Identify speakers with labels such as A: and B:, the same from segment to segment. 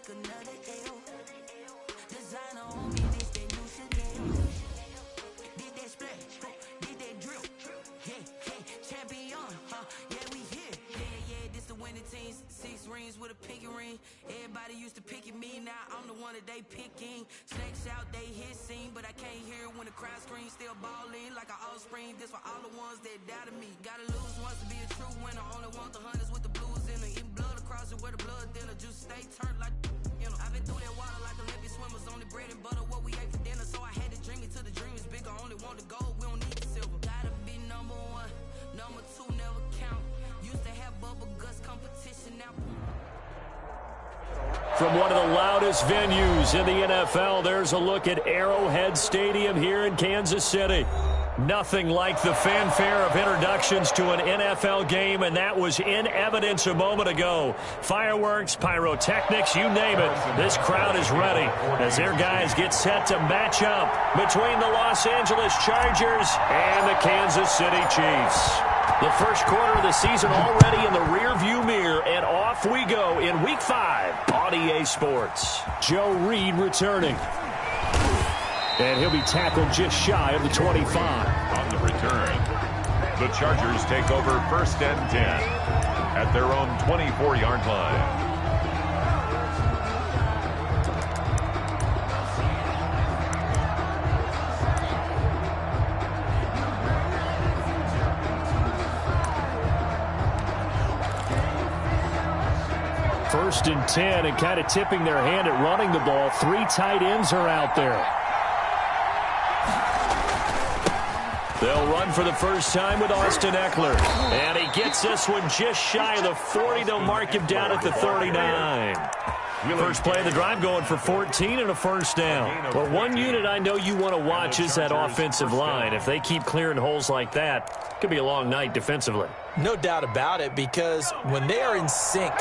A: like another L. Designer on me, this that new Chanel. Did that splash, did that drip. Yeah, champion, yeah, we here. Yeah, this the winning team. 6 rings with a pinky ring. Everybody used to pick at me, now I'm the one that they picking. Snakes out, they hit scene, but I can't hear it when the crowd screams. Still ballin' like an offspring. This for all the ones that doubted me. Gotta lose once to be a true winner. Only want the hunters with the blues in it. Eating blood across it where the blood dinner. Just stay turned like, you know. I've been through that water like Olympic swimmers. Only bread and butter, what we ate for dinner. So I had to dream it till the dream is bigger. Only want the gold, we don't need the silver. Gotta be number 1, number 2 never count. Used to have bubble guts competition now.
B: From one of the loudest venues in the NFL, there's a look at Arrowhead Stadium here in Kansas City. Nothing like the fanfare of introductions to an NFL game, and that was in evidence a moment ago. Fireworks, pyrotechnics, you name it. This crowd is ready as their guys get set to match up between the Los Angeles Chargers and the Kansas City Chiefs. The first quarter of the season already in the rearview mirror, and off we go in Week 5 on EA Sports. Joe Reed returning. And he'll be tackled just shy of the 25.
C: On the return, the Chargers take over 1st and 10 at their own 24-yard line.
B: First and 10, and kind of tipping their hand at running the ball. 3 tight ends are out there. They'll run for the first time with Austin Eckler. And he gets this one just shy of the 40. They'll mark him down at the 39. First play of the drive going for 14 and a first down. Well, one unit I know you want to watch is that offensive line. If they keep clearing holes like that, it could be a long night defensively.
D: No doubt about it, because when they are in sync,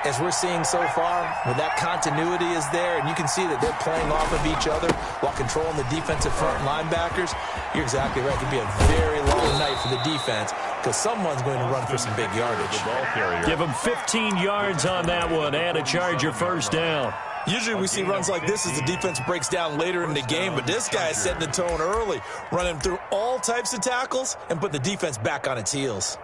D: as we're seeing so far, when that continuity is there, and you can see that they're playing off of each other while controlling the defensive front linebackers, you're exactly right. It could be a very long night for the defense because someone's going to run for some big yardage.
B: Give them 15 yards on that one and a Charger first down.
D: Usually we see runs like this as the defense breaks down later in the game, but this guy is setting the tone early, running through all types of tackles and put the defense back on its heels.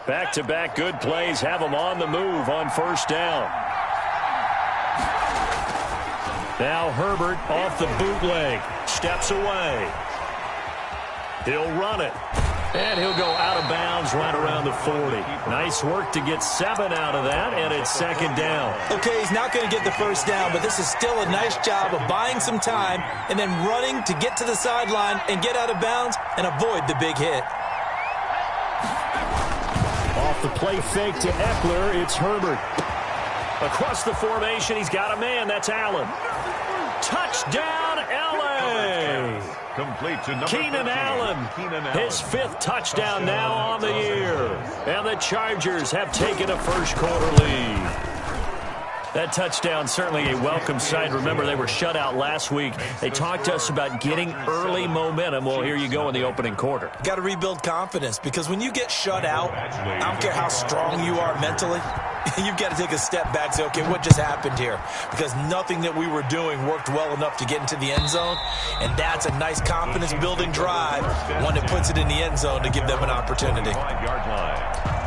B: Back-to-back good plays have them on the move on first down. Now Herbert off the bootleg. Steps away. He'll run it. And he'll go out of bounds right around the 40. Nice work to get 7 out of that, and it's second down.
D: Okay, he's not going to get the first down, but this is still a nice job of buying some time and then running to get to the sideline and get out of bounds and avoid the big hit.
B: Off the play fake to Eckler, it's Herbert. Across the formation, he's got a man. That's Allen. Touchdown, L.A.
C: Complete to number
B: Keenan Allen. His 5th touchdown now on the year. And the Chargers have taken a first quarter lead. That touchdown certainly a welcome sight. Remember, they were shut out last week. They talked to us about getting early momentum. Well, here you go in the opening quarter.
D: Got to rebuild confidence, because when you get shut out, I don't care how strong you are mentally, you've got to take a step back and say, okay, what just happened here? Because nothing that we were doing worked well enough to get into the end zone, and that's a nice confidence-building drive, one that puts it in the end zone to give them an opportunity.
C: 5-yard line.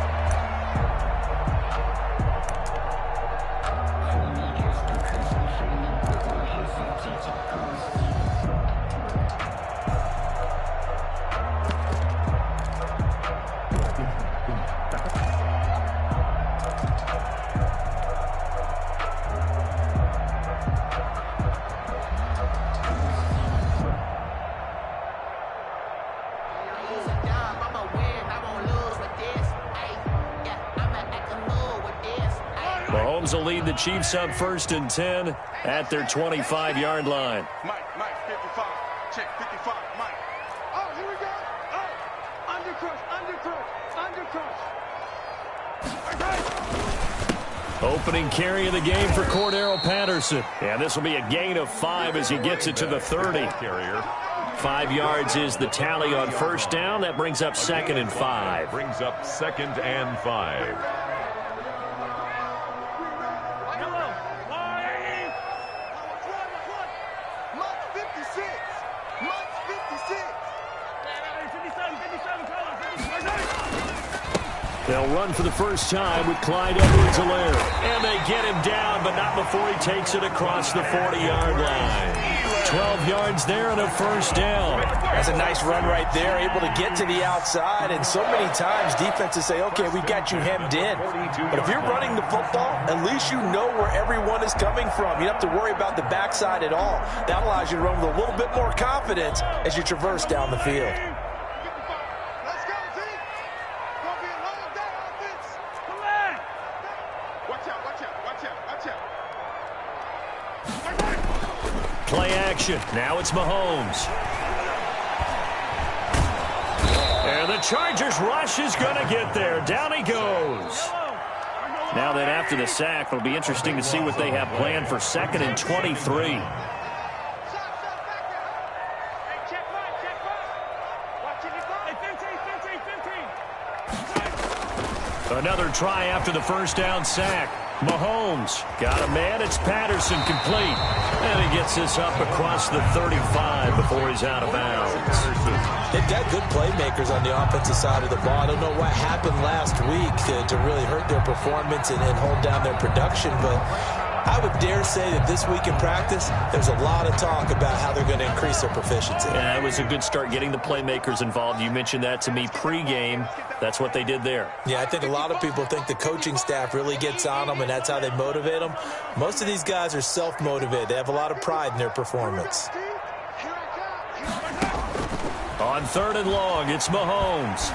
B: Mahomes will lead the Chiefs up 1st and 10 at their 25-yard line.
E: Mike, 55. Check 55, Mike. Oh, here we go. Oh, undercrush.
B: Opening carry of the game for Cordero Patterson. And this will be a gain of 5 as he gets it to the 30. 5 yards is the tally on first down. That brings up 2nd and 5.
C: Brings up 2nd and 5.
B: They'll run for the first time with Clyde Edwards-Helaire. And they get him down, but not before he takes it across the 40-yard line. 12 yards there and a first down.
D: That's a nice run right there, able to get to the outside. And so many times defenses say, okay, we've got you hemmed in. But if you're running the football, at least you know where everyone is coming from. You don't have to worry about the backside at all. That allows you to run with a little bit more confidence as you traverse down the field.
B: Play action. Now it's Mahomes. And the Chargers rush is going to get there. Down he goes. Now then, after the sack, it'll be interesting to see what they have planned for 2nd and 23. Another try after the first down sack. Mahomes got a man. It's Patterson complete. And he gets this up across the 35 before he's out of bounds.
D: They've got good playmakers on the offensive side of the ball. I don't know what happened last week to really hurt their performance and hold down their production, but I would dare say that this week in practice, there's a lot of talk about how they're going to increase their proficiency.
B: Yeah, it was a good start getting the playmakers involved. You mentioned that to me pregame. That's what they did there.
D: Yeah, I think a lot of people think the coaching staff really gets on them, and that's how they motivate them. Most of these guys are self-motivated. They have a lot of pride in their performance.
B: On 3rd and long, it's Mahomes.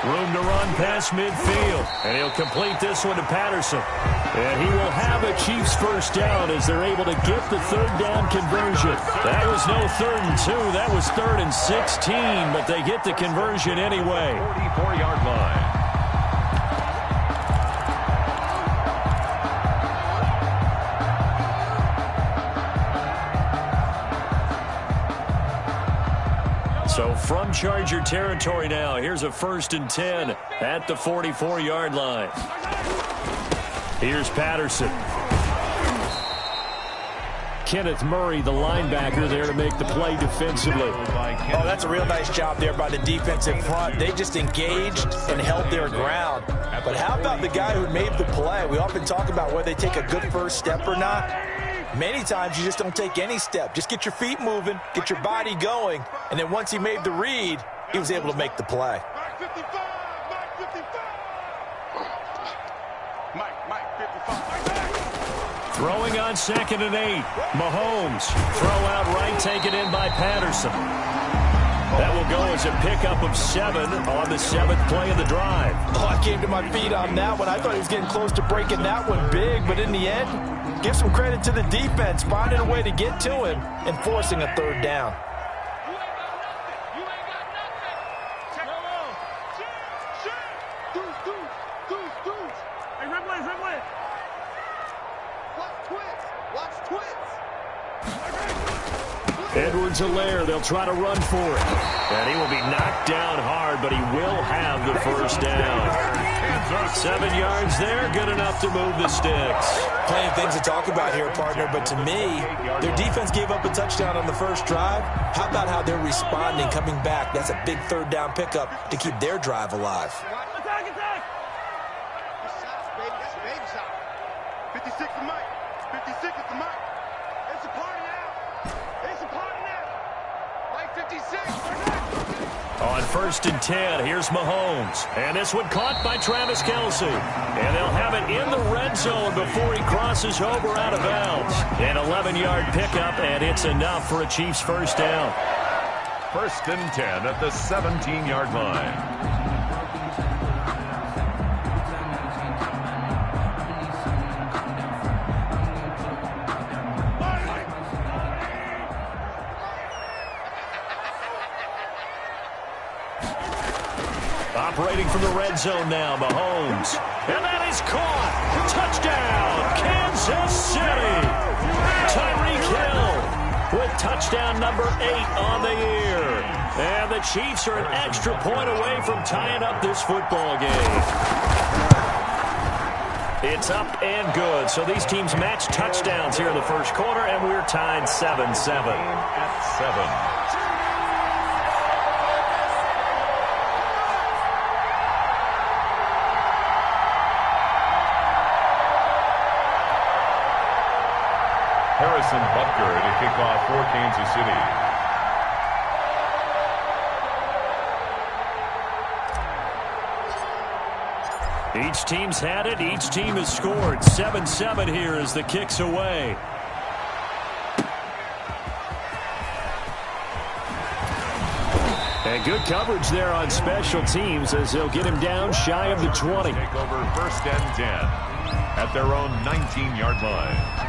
B: Room to run past midfield. And he'll complete this one to Patterson. And he will have a Chiefs first down as they're able to get the 3rd down conversion. That was no 3rd and 2. That was 3rd and 16. But they get the conversion anyway.
C: 44-yard line.
B: So from Charger territory now, here's a 1st and 10 at the 44-yard line. Here's Patterson. Kenneth Murray, the linebacker, there to make the play defensively.
D: Oh, that's a real nice job there by the defensive front. They just engaged and held their ground. But how about the guy who made the play? We often talk about whether they take a good first step or not. Many times you just don't take any step. Just get your feet moving, get your body going, and then once he made the read, he was able to make the play.
B: Throwing on 2nd and 8. Mahomes. Throw out right, taken in by Patterson. That will go as a pickup of 7 on the 7th play of the drive.
D: Oh, I came to my feet on that one. I thought he was getting close to breaking that one big, but in the end, give some credit to the defense, finding a way to get to him and forcing a 3rd down.
B: Edwards-Helaire, they'll try to run for it. And he will be knocked down hard, but he will have the first down. 7 yards there, good enough to move the sticks.
D: Plenty of things to talk about here, partner, but to me, their defense gave up a touchdown on the first drive. How about how they're responding, coming back? That's a big 3rd down pickup to keep their drive alive.
E: Attack, attack! That's a baby shot. 56 to Mike. 56 is to Mike. It's a party now. It's a party now. Mike 56.
B: On 1st and 10, here's Mahomes. And this one caught by Travis Kelce. And they'll have it in the red zone before he crosses over out of bounds. An 11-yard pickup, and it's enough for a Chiefs first down.
C: 1st and 10 at the 17-yard line.
B: Operating from the red zone now, Mahomes. And that is caught. Touchdown, Kansas City. Tyreek Hill with touchdown number 8 on the year. And the Chiefs are an extra point away from tying up this football game. It's up and good. So these teams match touchdowns here in the first quarter, and we're tied 7-7.
C: At 7. Harrison Butker to kick off for Kansas City.
B: Each team's had it. Each team has scored. 7-7 here as the kick's away. And good coverage there on special teams as they'll get him down shy of the 20.
C: Take over first and 10 at their own 19-yard line.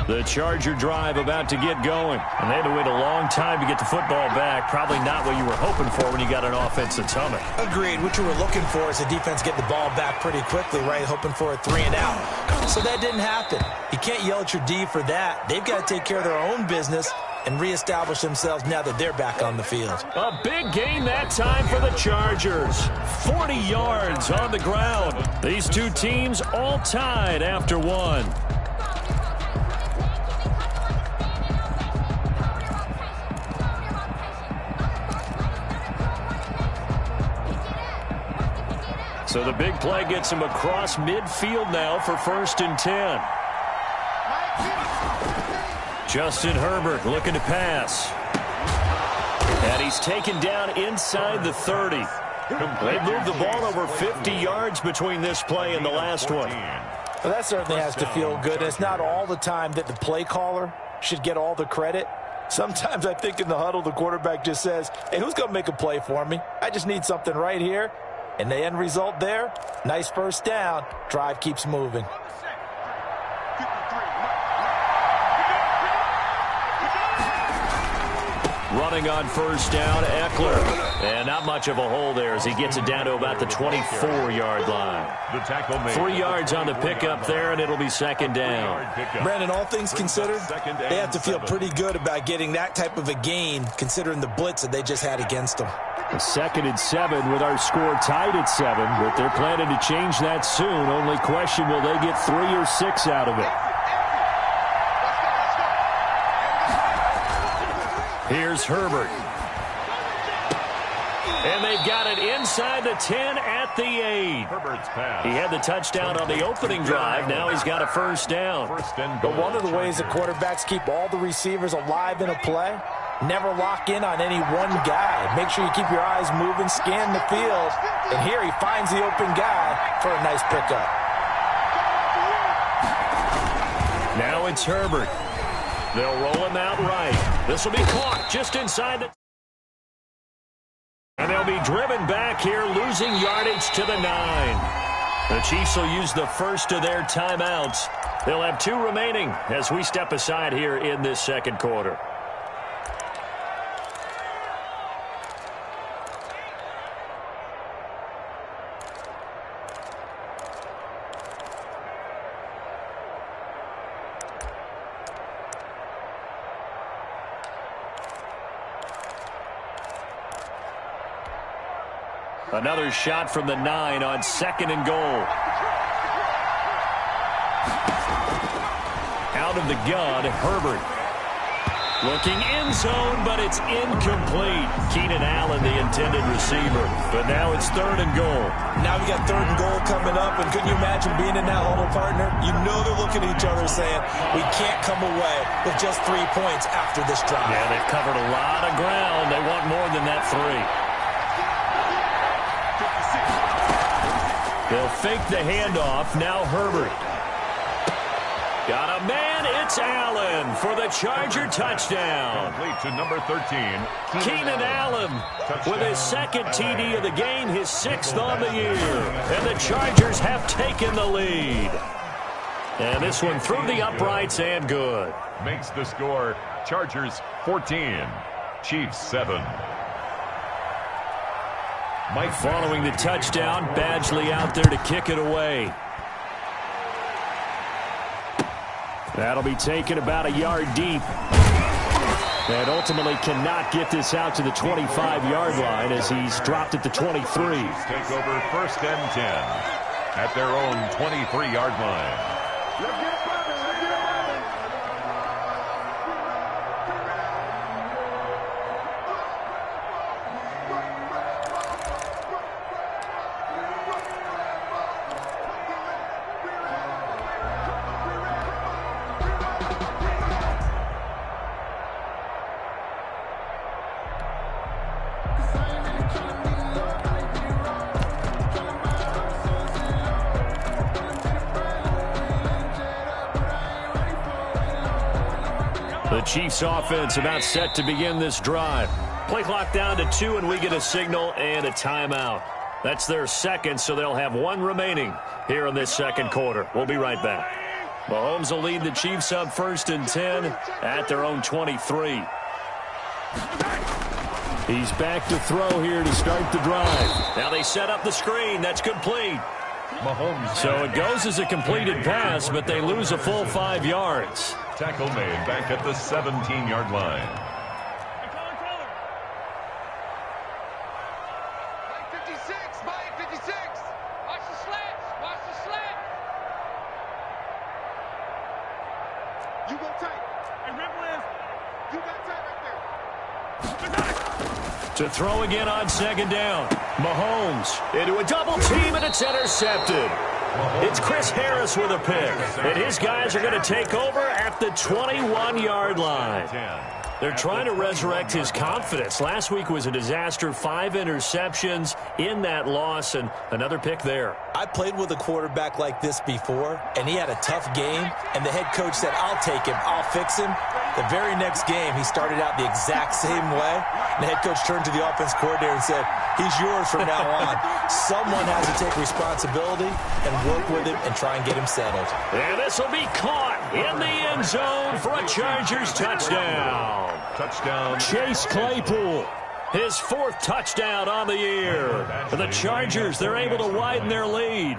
B: The Charger drive about to get going. And they had to wait a long time to get the football back. Probably not what you were hoping for when you got an offense that's humming.
D: Agreed. What you were looking for is the defense get the ball back pretty quickly, right? Hoping for a 3-and-out. So that didn't happen. You can't yell at your D for that. They've got to take care of their own business and reestablish themselves now that they're back on the field.
B: A big gain that time for the Chargers. 40 yards on the ground. These two teams all tied after one. So the big play gets him across midfield now for first and 10. Justin Herbert looking to pass. And he's taken down inside the 30. They moved the ball over 50 yards between this play and the last one.
D: Well, that certainly has to feel good. And it's not all the time that the play caller should get all the credit. Sometimes I think in the huddle the quarterback just says, hey, who's going to make a play for me? I just need something right here. And the end result there, nice first down. Drive keeps moving.
B: Running on first down, Eckler. And not much of a hole there as he gets it down to about the 24-yard line.
C: The tackle made.
B: 3 yards on the pickup there, and it'll be second down.
D: Brandon, all things considered, they have to feel pretty good about getting that type of a gain considering the blitz that they just had against them.
B: A 2nd and 7 with our score tied at 7, but they're planning to change that soon. Only question, will they get 3 or 6 out of it? Here's Herbert. And they've got it inside the 10 at the 8.
C: Herbert's pass.
B: He had the touchdown on the opening drive. Now he's got a first down.
D: But one of the ways that quarterbacks keep all the receivers alive in a play, never lock in on any one guy. Make sure you keep your eyes moving, scan the field. And here he finds the open guy for a nice pickup.
B: Now it's Herbert. They'll roll him out right. This will be caught just inside the... And they'll be driven back here, losing yardage to the 9. The Chiefs will use the first of their timeouts. They'll have 2 remaining as we step aside here in this second quarter. Another shot from the 9 on 2nd and goal. Out of the gun, Herbert. Looking end zone, but it's incomplete. Keenan Allen, the intended receiver. But now it's 3rd and goal.
D: Now we got 3rd and goal coming up, and couldn't you imagine being in that huddle, partner? You know they're looking at each other saying, we can't come away with just 3 points after this drive.
B: Yeah, they've covered a lot of ground. They want more than that 3. They'll fake the handoff. Now Herbert. Got a man. It's Allen for the Charger touchdown.
C: Complete to number 13.
B: Keenan Allen with his 2nd TD of the game, his 6th on the year. And the Chargers have taken the lead. And this one through the uprights and good.
C: Makes the score Chargers 14, Chiefs 7.
B: Following the touchdown, Badgley out there to kick it away. That'll be taken about a yard deep. And ultimately cannot get this out to the 25-yard line as he's dropped at the 23.
C: Take over first and 10 at their own 23-yard line.
B: The Chiefs offense about set to begin this drive. Play clock down to 2, and we get a signal and a timeout. That's their second, so they'll have one remaining here in this second quarter. We'll be right back. Mahomes will lead the Chiefs up first and 10 at their own 23. He's back to throw here to start the drive. Now they set up the screen. That's complete.
C: Mahomes.
B: So it goes as a completed pass, but they lose a full 5 yards.
C: Tackle made back at the 17-yard line.
E: 56, Mike, 56. Watch the slants, watch the slant. You go tight. Hey, Ripple is. You got tight right there.
B: To throw again on second down. Mahomes into a double team, and it's intercepted. It's Chris Harris with a pick, and his guys are going to take over at the 21-yard line. They're trying to resurrect his confidence. Last week was a disaster, 5 interceptions in that loss, and another pick there.
D: I played with a quarterback like this before, and he had a tough game, and the head coach said, I'll take him, I'll fix him. The very next game, he started out the exact same way, and the head coach turned to the offense coordinator and said, he's yours from now on. Someone has to take responsibility and work with him and try and get him settled.
B: And this will be caught in the end zone for a Chargers touchdown.
C: Touchdown.
B: Chase Claypool, his 4th touchdown on the year. For the Chargers, they're able to widen their lead.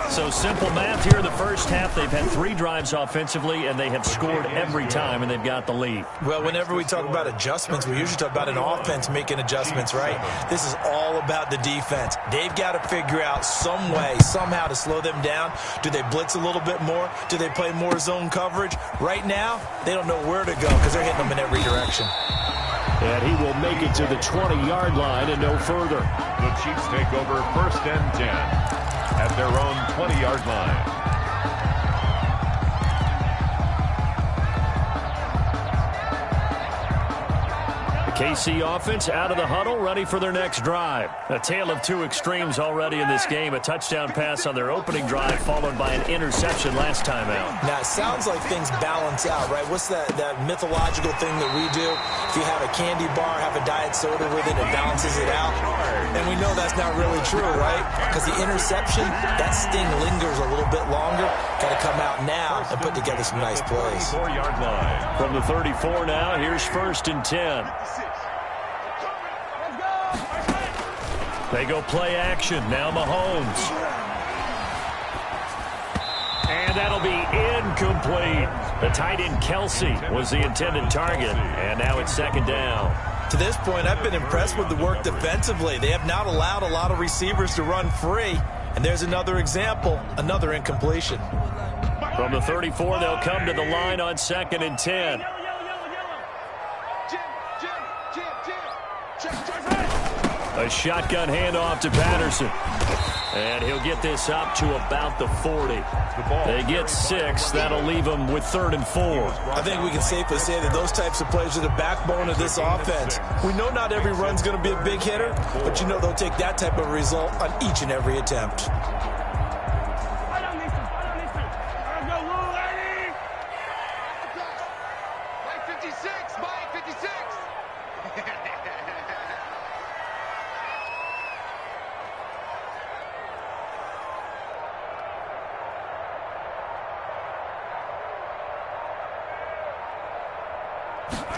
B: So simple math here in the first half. They've had 3 drives offensively, and they have scored every time, and they've got the lead.
D: Well, whenever we talk about adjustments, we usually talk about an offense making adjustments, right? This is all about the defense. They've got to figure out some way, somehow to slow them down. Do they blitz a little bit more? Do they play more zone coverage? Right now, they don't know where to go because they're hitting them in every direction.
B: And he will make it to the 20-yard line and no further.
C: The Chiefs take over first and 10 at their own 20-yard line.
B: KC offense out of the huddle, ready for their next drive. A tale of 2 extremes already in this game. A touchdown pass on their opening drive, followed by an interception last time out.
D: Now, it sounds like things balance out, right? What's that mythological thing that we do? If you have a candy bar, have a diet soda with it, it balances it out. And we know that's not really true, right? Because the interception, that sting lingers a little bit longer. Got to come out now and put together some nice plays.
C: 34-yard line.
B: From the 34 now, here's first and 10. They go play action. Now Mahomes. And that'll be incomplete. The tight end Kelsey was the intended target. And now it's second down.
D: To this point, I've been impressed with the work defensively. They have not allowed a lot of receivers to run free. And there's another example, another incompletion.
B: From the 34, they'll come to the line on second and 10. A shotgun handoff to Patterson. And he'll get this up to about the 40. They get 6. That'll leave them with 3rd and 4.
D: I think we can safely say that those types of plays are the backbone of this offense. We know not every run's going to be a big hitter, but you know they'll take that type of result on each and every attempt.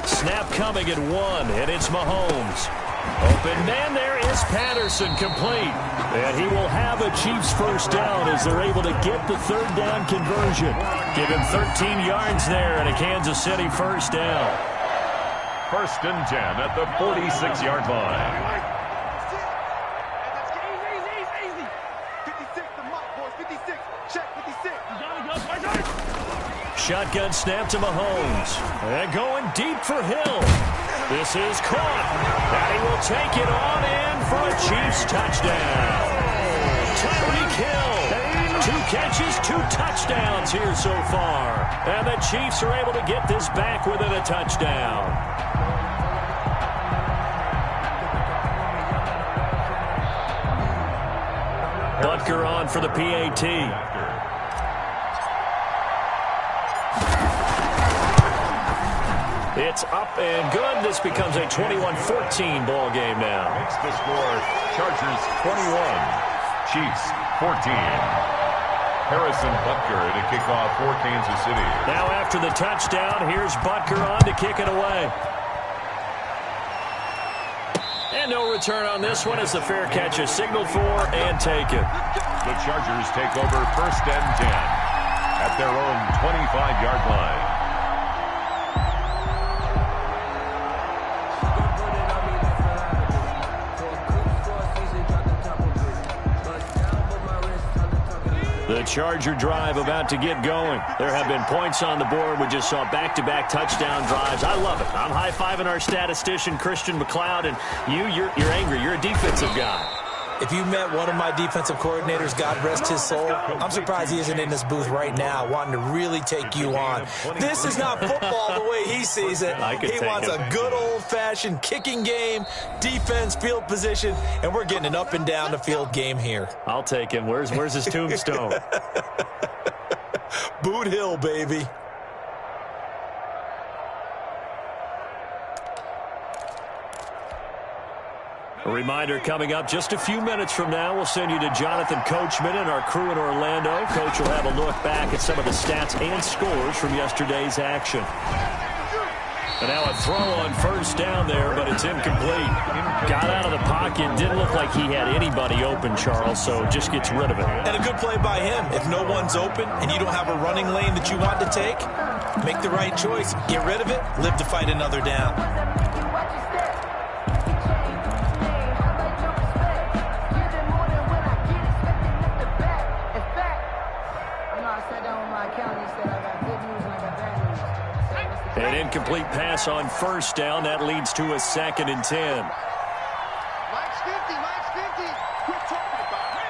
B: Snap coming at 1, and it's Mahomes. Open man there is Patterson, complete. And he will have a Chiefs first down as they're able to get the third down conversion. Give him 13 yards there and a Kansas City first down.
C: 1st and 10 at the 46-yard line.
B: Shotgun snap to Mahomes. And going deep for Hill. This is caught. And he will take it on in for a Chiefs touchdown. Tyreek Hill. 2 catches, 2 touchdowns here so far. And the Chiefs are able to get this back within a touchdown. Butker on for the PAT. It's up and good. This becomes a 21-14 ball game now.
C: Makes the score Chargers 21, Chiefs 14. Harrison Butker to kick off for Kansas City.
B: Now after the touchdown, here's Butker on to kick it away. And no return on this one as the fair catch is signaled for and taken.
C: The Chargers take over 1st and 10 at their own 25-yard line.
B: The Charger drive about to get going. There have been points on the board. We just saw back-to-back touchdown drives. I love it. I'm high-fiving our statistician, Christian McLeod, and you're angry. You're a defensive guy.
D: If you met one of my defensive coordinators, God rest his soul, I'm surprised he isn't in this booth right now wanting to really take you on. This is not football the way he sees it. He wants a good old-fashioned kicking game, defense, field position, and we're getting an up-and-down-the-field game here.
B: I'll take him. Where's his tombstone?
D: Boot Hill, baby.
B: A reminder coming up just a few minutes from now, we'll send you to Jonathan Coachman and our crew in Orlando. Coach will have a look back at some of the stats and scores from yesterday's action. And now a throw on 1st down there, but it's incomplete. Got out of the pocket. Didn't look like he had anybody open, Charles, so just gets rid of it.
D: And a good play by him. If no one's open and you don't have a running lane that you want to take, make the right choice. Get rid of it. Live to fight another down.
B: An incomplete pass on 1st down. That leads to a 2nd and 10.
E: Mike's 50, Mike's 50. Quit talking about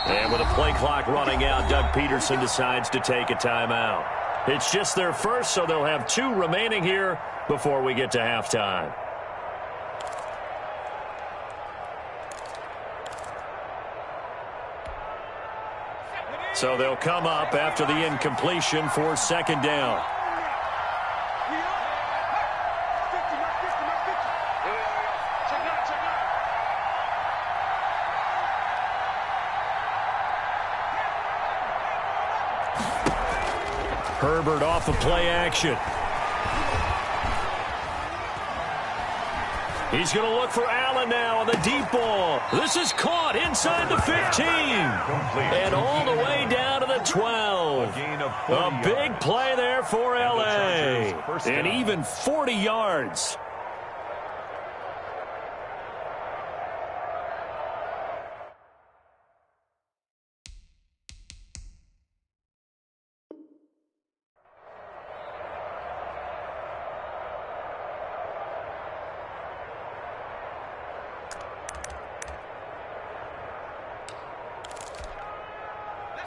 E: it.
B: And with a play clock running out, Doug Peterson decides to take a timeout. It's just their first, so they'll have 2 remaining here before we get to halftime. So they'll come up after the incompletion for 2nd down. Herbert off of play action. He's going to look for Allen now on the deep ball. This is caught inside the 15. And all the way down to the 12. A big play there for L.A. And even 40 yards.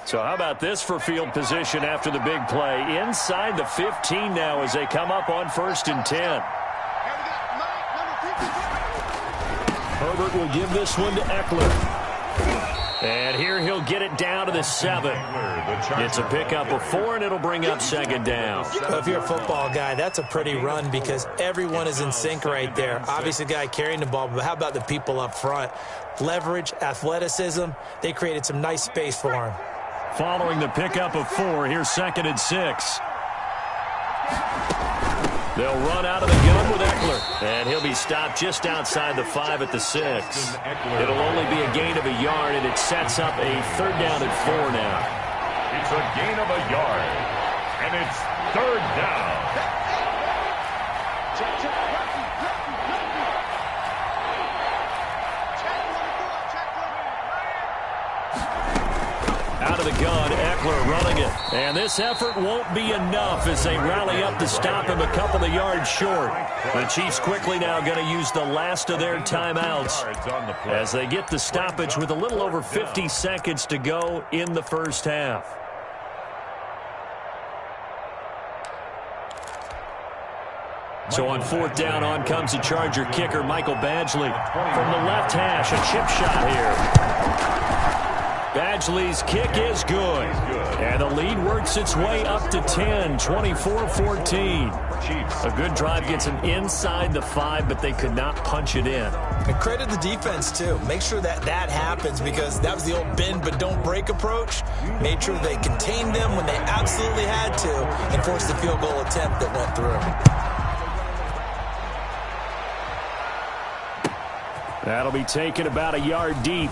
B: So how about this for field position after the big play? Inside the 15 now as they come up on 1st and 10. Herbert will give this one to Eckler. And here he'll get it down to the 7. It's a pickup of 4, and it'll bring up 2nd down.
D: Well, if you're a football guy, that's a pretty run because everyone is in sync right there. Obviously, the guy carrying the ball, but how about the people up front? Leverage, athleticism, they created some nice space for him.
B: Following the pickup of 4, here's 2nd and 6. They'll run out of the gun with Eckler, and he'll be stopped just outside the 5 at the 6. It'll only be a gain of a yard, and it sets up a 3rd down and 4 now.
C: It's a gain of a yard, and it's 3rd down.
B: Out of the gun, Eckler running it. And this effort won't be enough as they rally up to stop him a couple of yards short. The Chiefs quickly now going to use the last of their timeouts as they get the stoppage with a little over 50 seconds to go in the first half. So on 4th down, on comes the Charger kicker, Michael Badgley. From the left hash, a chip shot here. Badgley's kick is good. And the lead works its way up to 10, 24-14. A good drive gets them inside the 5, but they could not punch it in.
D: And credit the defense, too. Make sure that happens because that was the old bend but don't break approach. Made sure they contained them when they absolutely had to and forced the field goal attempt that went through.
B: That'll be taken about a yard deep.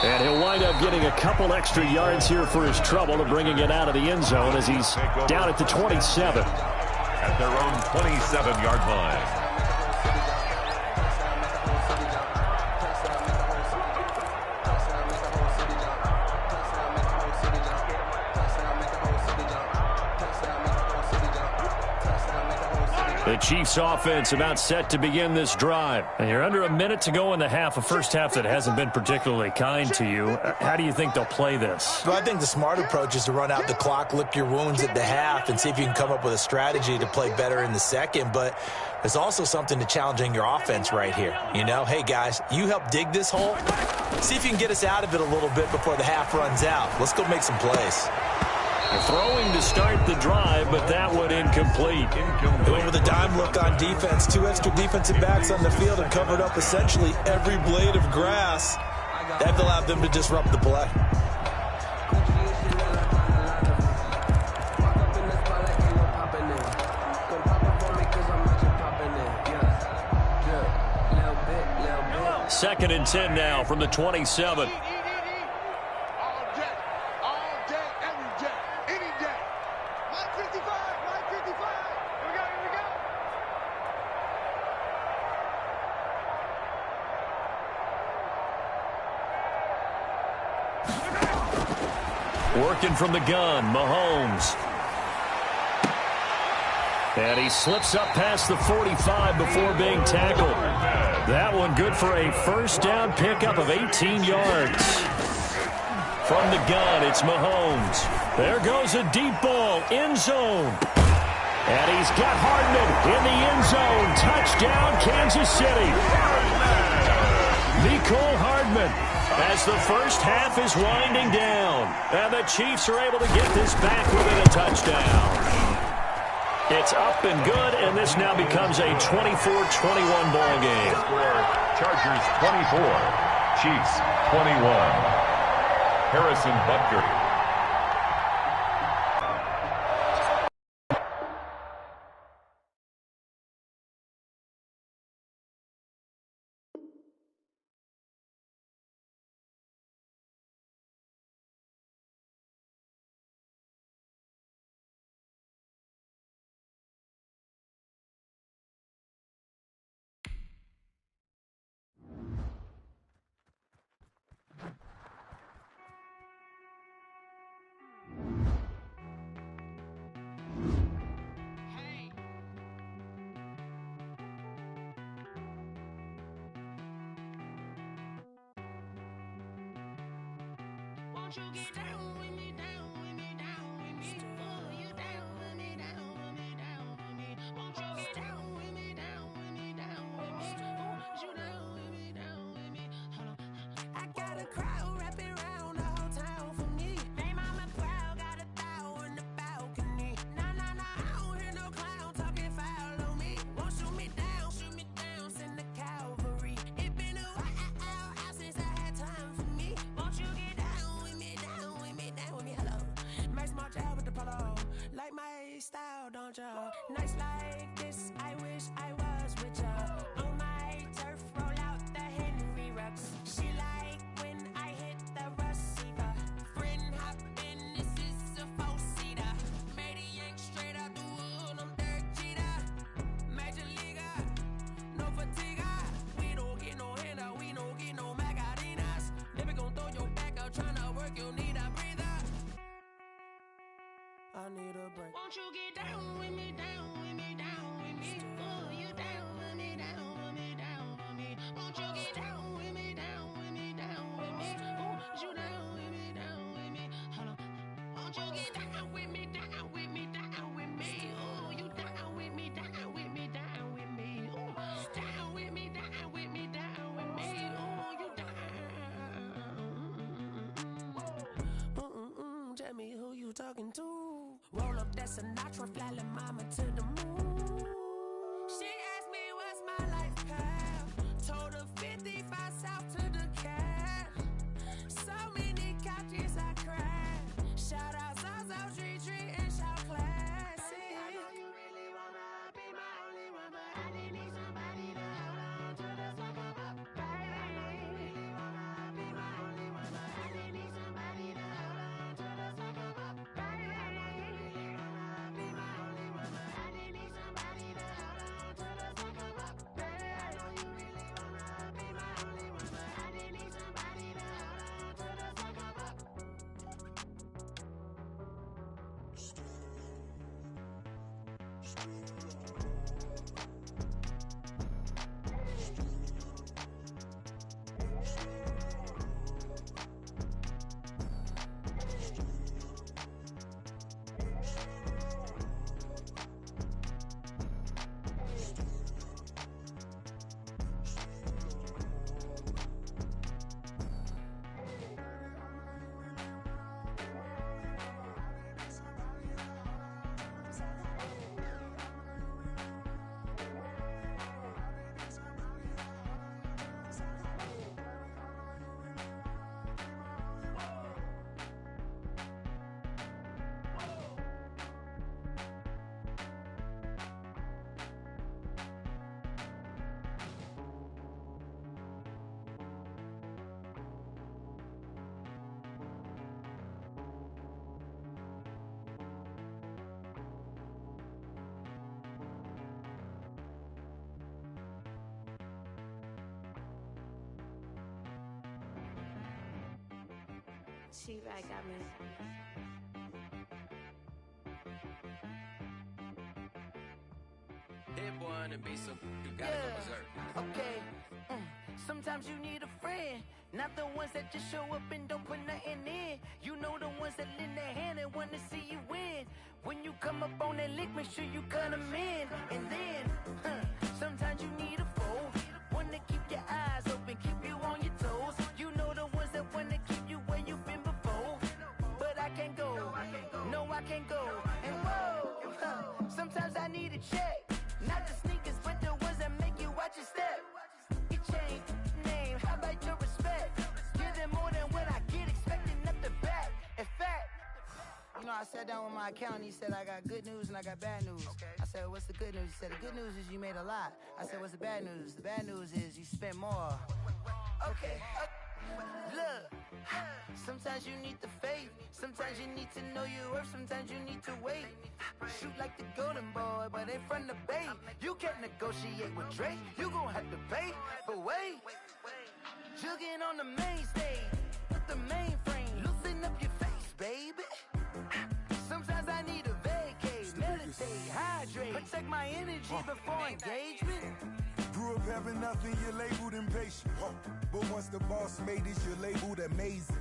B: And he'll wind up getting a couple extra yards here for his trouble to bringing it out of the end zone as he's down at the 27.
C: At their own 27-yard line.
B: The Chiefs offense about set to begin this drive. And you're under a minute to go in the half, a first half that hasn't been particularly kind to you. How do you think they'll play this?
D: Well, I think the smart approach is to run out the clock, lick your wounds at the half, and see if you can come up with a strategy to play better in the second. But there's also something to challenging your offense right here. You know, hey, guys, you help dig this hole. See if you can get us out of it a little bit before the half runs out. Let's go make some plays.
B: Throwing to start the drive, but that one incomplete.
D: Going with a dime look on defense. 2 extra defensive backs on the field and covered up essentially every blade of grass. That allowed them to disrupt the play.
B: Second and 10 now from the 27. Working from the gun, Mahomes. And he slips up past the 45 before being tackled. That one good for a first down pickup of 18 yards. From the gun, it's Mahomes. There goes a deep ball, end zone. And he's got Hardman in the end zone. Touchdown, Kansas City. Mecole Hardman. As the first half is winding down. And the Chiefs are able to get this back within a touchdown. It's up and good, and this now becomes a 24-21 ball game.
C: Chargers 24, Chiefs 21. Harrison Butker.
A: Won't you get down with me, down with me, down with me? Oh, you down with me, down with me, down with me? Won't you get down with me, down with me, down with me? Oh, you down with me, down with me? Hold on. I got a crowd wrapping around the whole town for me. Hey, mama proud, got a thou in the balcony. Nah, nah, nah, I don't hear no clown talking foul on me. Won't shoot me down, send the cavalry. It been a while since I had time for me. Won't you get down with me, down with me, down with me? Hello. Georgia. Nights like this, I wish I was with ya. On my turf, roll out the Henry Rux. She like when I hit the receiver. Friend hop in, this is a four-seater. Made a yank straight out the wood, I'm Derek Jeter. Major leaguer, no fatigue. We don't get no handout, we don't get no Macarinas. Never gon' throw your back out, tryna work, you need a breather. I need a break. Won't you get down with me, down with me, down with me? Oh, you down with me, down with me, down with me. Won't you get down with me, down with me, down with me? Oh, you down with me, down with me? Hold on. Won't you get down with me, down with me, down with me? Oh, you down with me, down with me, down with me? Oh, down with me, down with me, down with me? Oh, you down. Tell me who you talking to. Roll up that Sinatra, fly la mama to the moon. She asked me what's my life path. Told her 55 south to the cat. So many couches I cried. Shout out Zaza, Tree Tree, and shout classy. I know you really wanna be my only one, but I didn't need somebody to hold on to the fuck up, baby. I know you really wanna be my only one, but I didn't need somebody to hold on to the fuck up, baby. Chief, I got me.
F: Hit one and be so you gotta go berserk.
G: Okay. Sometimes you need a friend, not the ones that just show up and don't put nothing in. You know the ones that lend their hand and wanna see you win. When you come up on that lick, make sure you cut them in. And then, sometimes you need a foe, one to keep your eyes open, keep you on your toes. You know the ones that wanna keep you where you've been before. But I can't go, no I can't go. And whoa, sometimes I need a check. Not the sneakers, but the ones that make you watch your step. Your chain, name, how about your respect? Give them more than what I get, expecting up the back. In fact, you know, I sat down with my accountant, he said, I got good news and I got bad news. Okay. I said, what's the good news? He said, the good news is you made a lot. I said, what's the bad news? The bad news is you spent more. Okay. Look, sometimes you need the faith, sometimes you need to know your worth, sometimes you need to wait. Shoot like the golden boy, but in front of Bay. You can't negotiate with Drake, you gon' have to pay. But wait, jugging on the main stage, with the mainframe, loosen up your face, baby. Sometimes I need a vacate, meditate, hydrate, protect my energy before engagement.
H: Grew up having nothing, you're labeled impatient. But once the boss made it, you're labeled amazing.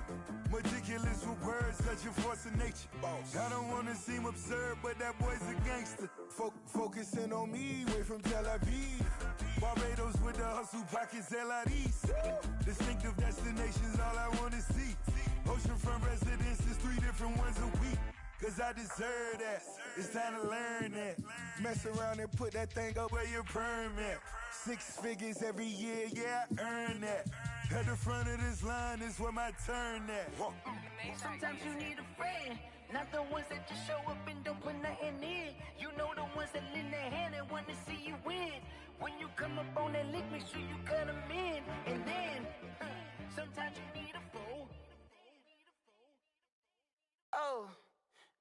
H: Meticulous with words, such a force of nature. I don't wanna seem absurd, but that boy's a gangster. Focusing on me, way from Tel Aviv. Barbados with the hustle pockets, LIDs. Distinctive destinations, all I wanna see. Oceanfront residences, 3 different ones a week. Cause I deserve that, it's time to learn that. Mess around and put that thing up where your permit. 6 figures every year, yeah, I earn that. At the front of this line is where my turn at.
G: Sometimes you need a friend, Not the ones that just show up and don't put nothing in. You know the ones that lend their hand and want to see you win. When you come up on that lick, make sure you cut them in. And then, sometimes you need a fool. Oh,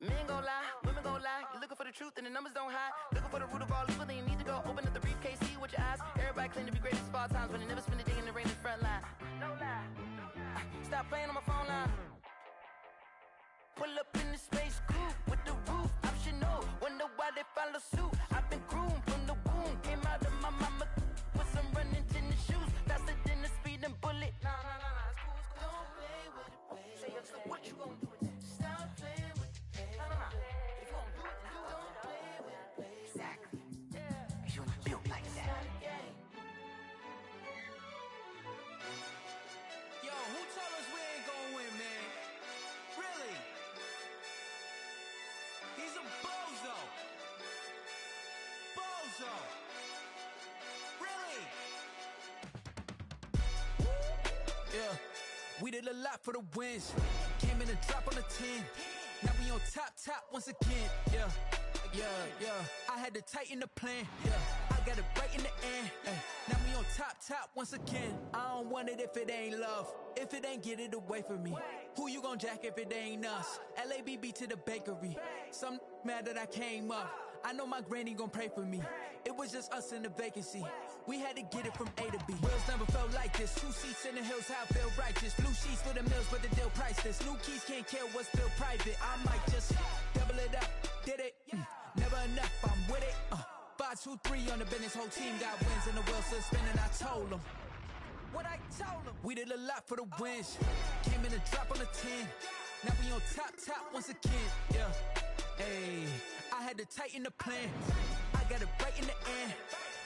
G: men gon' lie, women gon' lie. You're looking for the truth and the numbers don't hide. Looking for the root of all evil, then you need to go open up the briefcase, see with your eyes. Everybody claim to be greatest of all times, but they never spend a day in the rain in the front line. No lie. Stop playing on my phone line. Pull up in the space coupe with the roof optional. Wonder why they follow suit. I've been groomed from the womb. Came out of my mama with some running tennis shoes. Faster than the speeding bullet. Nah, it's cool, it's cool. Don't play with it, baby. Say up, so what you gon' do with it? Stop playing with it, baby. Nah. If you gon' do it, then don't play with it, baby. Exactly. Yeah. Cause you ain't built like that.
I: Yo, who told us we ain't gon' win, man? Really? He's a bozo. Bozo. Really? Yeah, we did a lot for the wins. Came in and drop on the 10. Now we on top once again. Yeah. I had to tighten the plan. Yeah, I got it right in the end. Now we on top once again. I don't want it if it ain't love. If it ain't, get it away from me. Who you gon' jack if it ain't us? LABB to the bakery. Some mad that I came up. I know my granny gon' pray for me. It was just us in the vacancy. We had to get it from A to B. Wheels never felt like this. 2 seats in the hills, how I feel righteous. Blue sheets for the mills, but the deal priceless. New keys can't kill what's still private. I might just double it up. Did it? Never enough, I'm with it. 5, 2, 3 on the business. Whole team got wins and the wheels still spinning. I told them what I told them. We did a lot for the wins. Came in and drop on the 10. Now we on top once again. Yeah. Hey, I had to tighten the plan. I got it right in the end.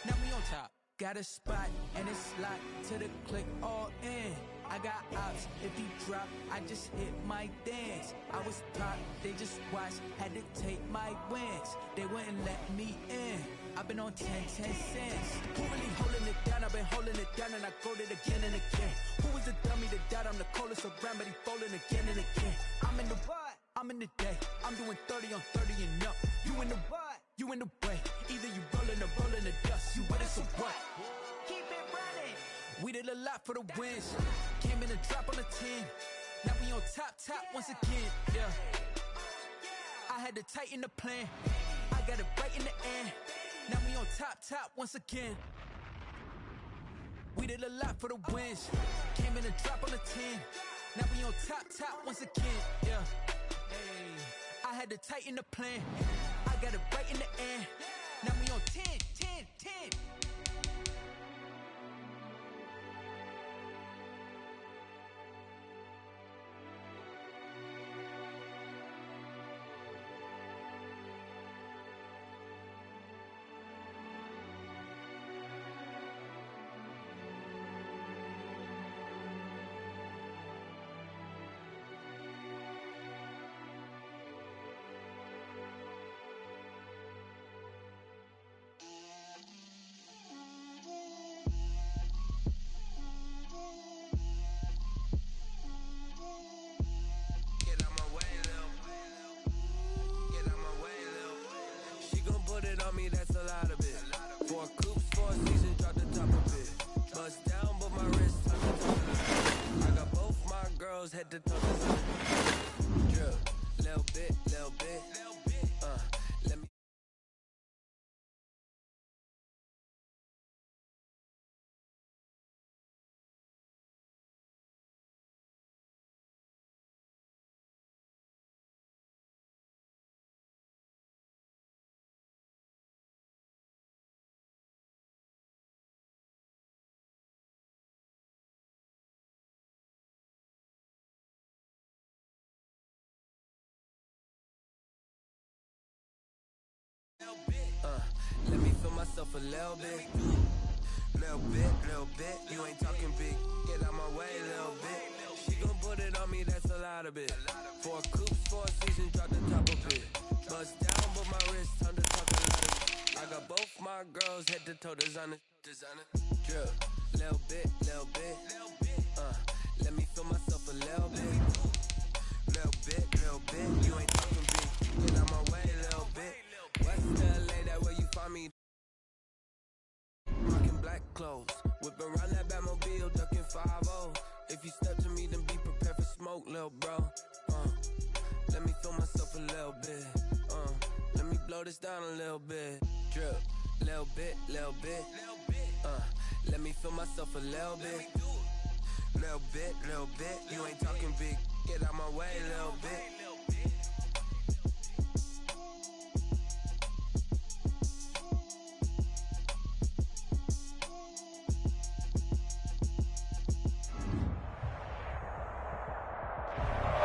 I: Now we on top. Got a spot and it's locked to the click all in. I got ops, if he drop, I just hit my dance. I was top, they just watched, had to take my wins. They wouldn't let me in. I've been on 10 cents. Who really holding it down? I've been holding it down and I go it again and again. Who was the dummy that died? I'm the coldest around, but he falling again and again. I'm in the what? I'm in the day. I'm doing 30 on 30 and up. You in the what? You in the way. Either you rolling or rolling the dust. You with us or what? Keep it running. We did a lot for the wins. Came in and drop on the 10. Now we on top once again. Yeah. I had to tighten the plan. I got it right in the end. Now we on top once again. We did a lot for the wins. Came in and drop on the 10. Now we on top once again. Yeah. Hey, I had to tighten the plan. I got it right in the end. Now we on 10. That's a lot of it. 4 coops, 4 seasons, drop the top of it. Bust down, but my wrist touch the top of it. I got both my girls head to toe. Drip, little bit. Let me. Let me feel myself a little bit. Little bit. You ain't talking big. Get out my way, little bit. She gon' put it on me, that's a lot of it. 4 coops, 4 seasons, drop the top of it. Bust down, but my wrist turn to talk a lot of it. I got both my girls head to toe designer. Drip, little bit. Let me feel myself a little bit. Little bit.
F: little bit. You ain't talking big. Get out my way a little bit. West LA, that where you find me. Rocking black clothes. Whip around that Batmobile, ducking 5-0. If you step to me, then be prepared for smoke, little bro. Let me feel myself a little bit. Let me blow this down a little bit. Drip, little bit, little bit. Let me feel myself a little bit. Little bit, little bit. You ain't talking big. Get out my way a little bit.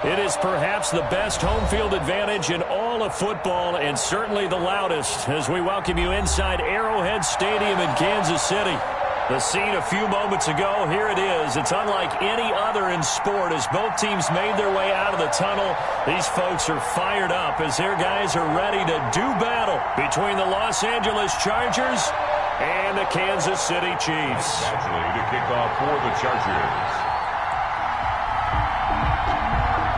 B: It is perhaps the best home field advantage in all of football, and certainly the loudest, as we welcome you inside Arrowhead Stadium in Kansas City. The scene a few moments ago, here it is. It's unlike any other in sport as both teams made their way out of the tunnel. These folks are fired up as their guys are ready to do battle between the Los Angeles Chargers and the Kansas City Chiefs.
C: Actually, to kick off for the Chargers.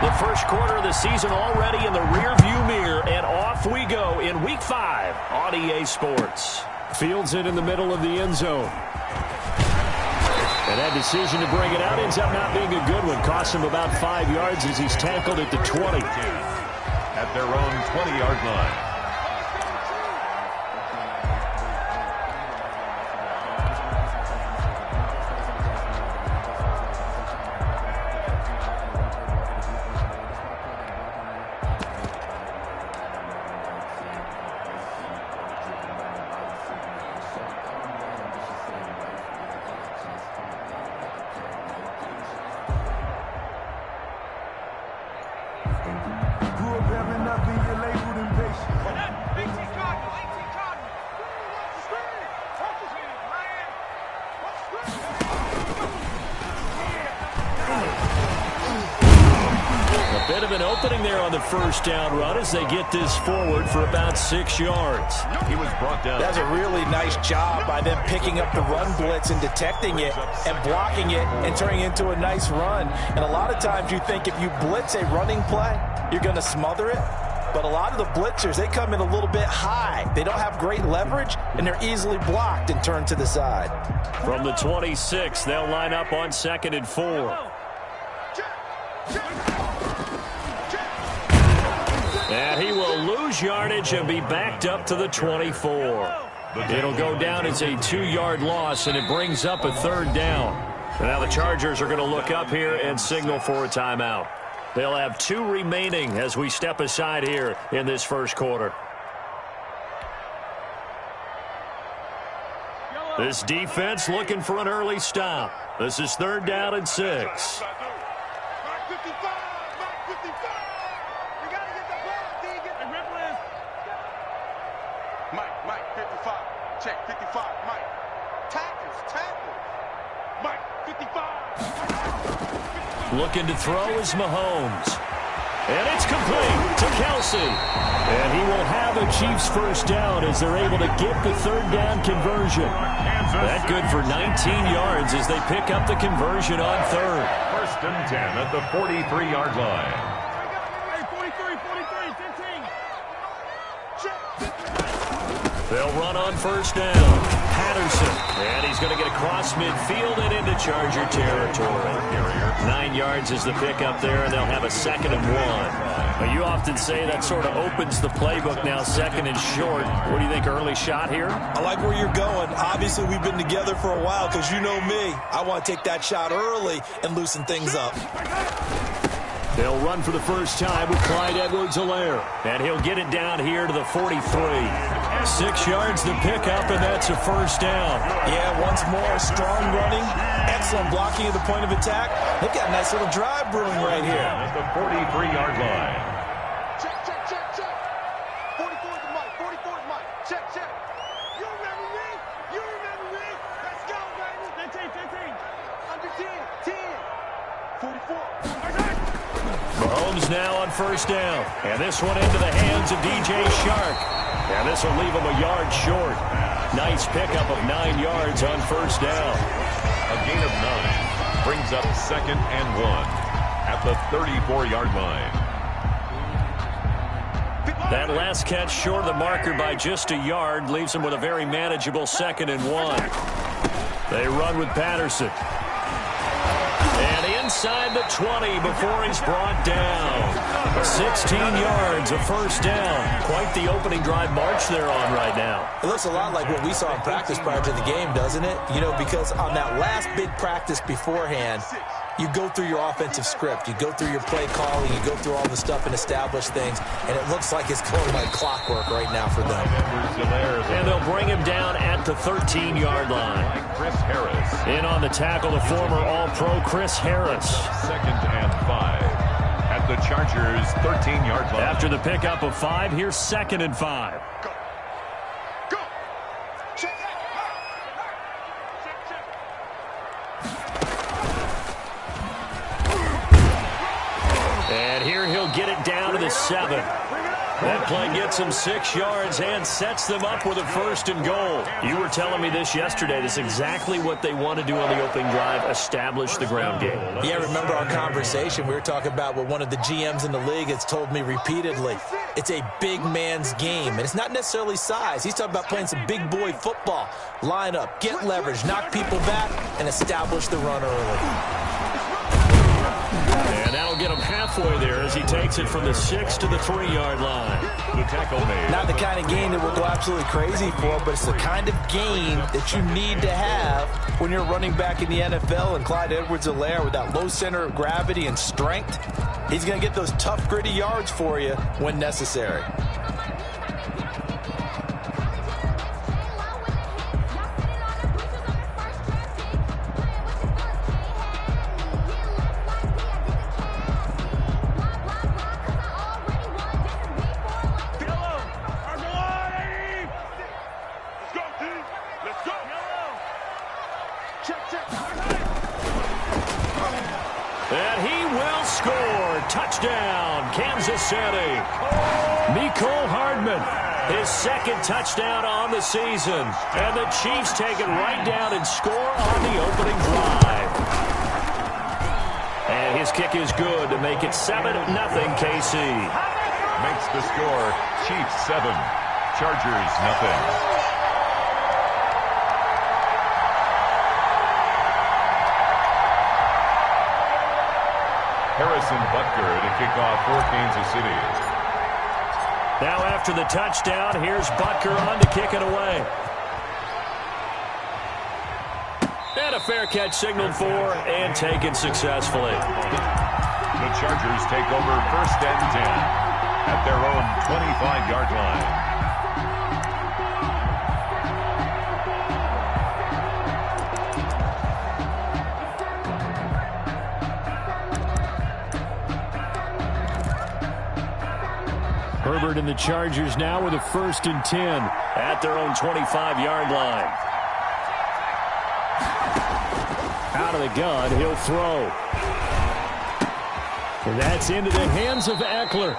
B: The first quarter of the season already in the rearview mirror, and off we go in Week 5 on EA Sports. Fields it in the middle of the end zone. And that decision to bring it out ends up not being a good one. Cost him about 5 yards as he's tackled at the 20.
C: At their own 20-yard line.
B: Bit of an opening there on the first down run as they get this forward for about 6 yards.
C: He was brought down.
D: That's a really nice job by them picking up the run blitz and detecting it and blocking it and turning it into a nice run. And a lot of times you think if you blitz a running play, you're going to smother it. But a lot of the blitzers, they come in a little bit high. They don't have great leverage, and they're easily blocked and turned to the side.
B: From the 26, they'll line up on 2nd and 4. And he will lose yardage and be backed up to the 24. It'll go down as a 2-yard loss, and it brings up a 3rd down. And now the Chargers are going to look up here and signal for a timeout. They'll have 2 remaining as we step aside here in this first quarter. This defense looking for an early stop. This is 3rd down and 6.
E: Mike, 55. Check, 55. Mike. Tackles. Mike, 55.
B: Looking to throw is Mahomes. And it's complete to Kelsey. And he will have a Chiefs first down as they're able to get the 3rd down conversion. That good for 19 yards as they pick up the conversion on 3rd.
C: 1st and 10 at the 43-yard line.
B: They'll run on 1st down. Patterson. And he's going to get across midfield and into Charger territory. 9 yards is the pickup there, and they'll have a 2nd and 1. Now, you often say that sort of opens the playbook now, 2nd and short. What do you think, early shot here?
D: I like where you're going. Obviously, we've been together for a while because you know me. I want to take that shot early and loosen things up.
B: They'll run for the first time with Clyde Edwards-Helaire. And he'll get it down here to the 43. 6 yards to pick up, and that's a 1st down.
D: Yeah, once more, strong running, excellent blocking at the point of attack. They've got a nice little drive brewing right here.
C: At the 43-yard line.
E: Check. 44 to Mike. 44 to Mike. Check. You remember me? Let's go, baby. 15. Under 10. 44.
B: Mahomes now on 1st down. And this one into the hands of DJ Shark. And this will leave him a yard short. Nice pickup of 9 yards on 1st down.
C: A gain of 9 brings up 2nd and 1 at the 34-yard line.
B: That last catch short of the marker by just a yard leaves him with a very manageable 2nd and 1. They run with Patterson. And inside the 20 before he's brought down. 16 yards, a first down. Quite the opening drive march they're on right now.
D: It looks a lot like what we saw in practice prior to the game, doesn't it? You know, because on that last big practice beforehand, you go through your offensive script. You go through your play calling. You go through all the stuff and establish things. And it looks like it's going like clockwork right now for them.
B: And they'll bring him down at the 13-yard line.
C: Chris Harris.
B: In on the tackle, the former All-Pro Chris Harris.
C: 2nd and 5. At the Chargers' 13-yard line.
B: After the pickup of 5, here's 2nd and 5.
E: Go.
B: And here he'll get it down to the 7. That play gets him 6 yards and sets them up with a 1st and goal. You were telling me this yesterday. This is exactly what they want to do on the opening drive, establish the ground game.
D: Yeah, remember our conversation? We were talking about what one of the GMs in the league has told me repeatedly. It's a big man's game, and it's not necessarily size. He's talking about playing some big boy football. Line up, get leverage, knock people back, and establish the run early.
B: And that'll get him halfway there as he takes it from the 6 to the 3-yard line.
C: The tackle made.
D: Not the kind of game that we'll go absolutely crazy for, but it's the kind of game that you need to have when you're running back in the NFL. And Clyde Edwards-Helaire, with that low center of gravity and strength, he's going to get those tough, gritty yards for you when necessary.
B: And he will score. Touchdown, Kansas City. Mecole Hardman, his 2nd touchdown on the season. And the Chiefs take it right down and score on the opening drive. And his kick is good to make it 7-0 KC.
C: Makes the score Chiefs 7, Chargers nothing. Harrison Butker to kick off for Kansas City.
B: Now after the touchdown, here's Butker on to kick it away. And a fair catch signaled for and taken successfully.
C: The Chargers take over 1st and 10 at their own 25-yard line.
B: Herbert and the Chargers now with a 1st and 10 at their own 25-yard line. Out of the gun, he'll throw. And that's into the hands of Eckler.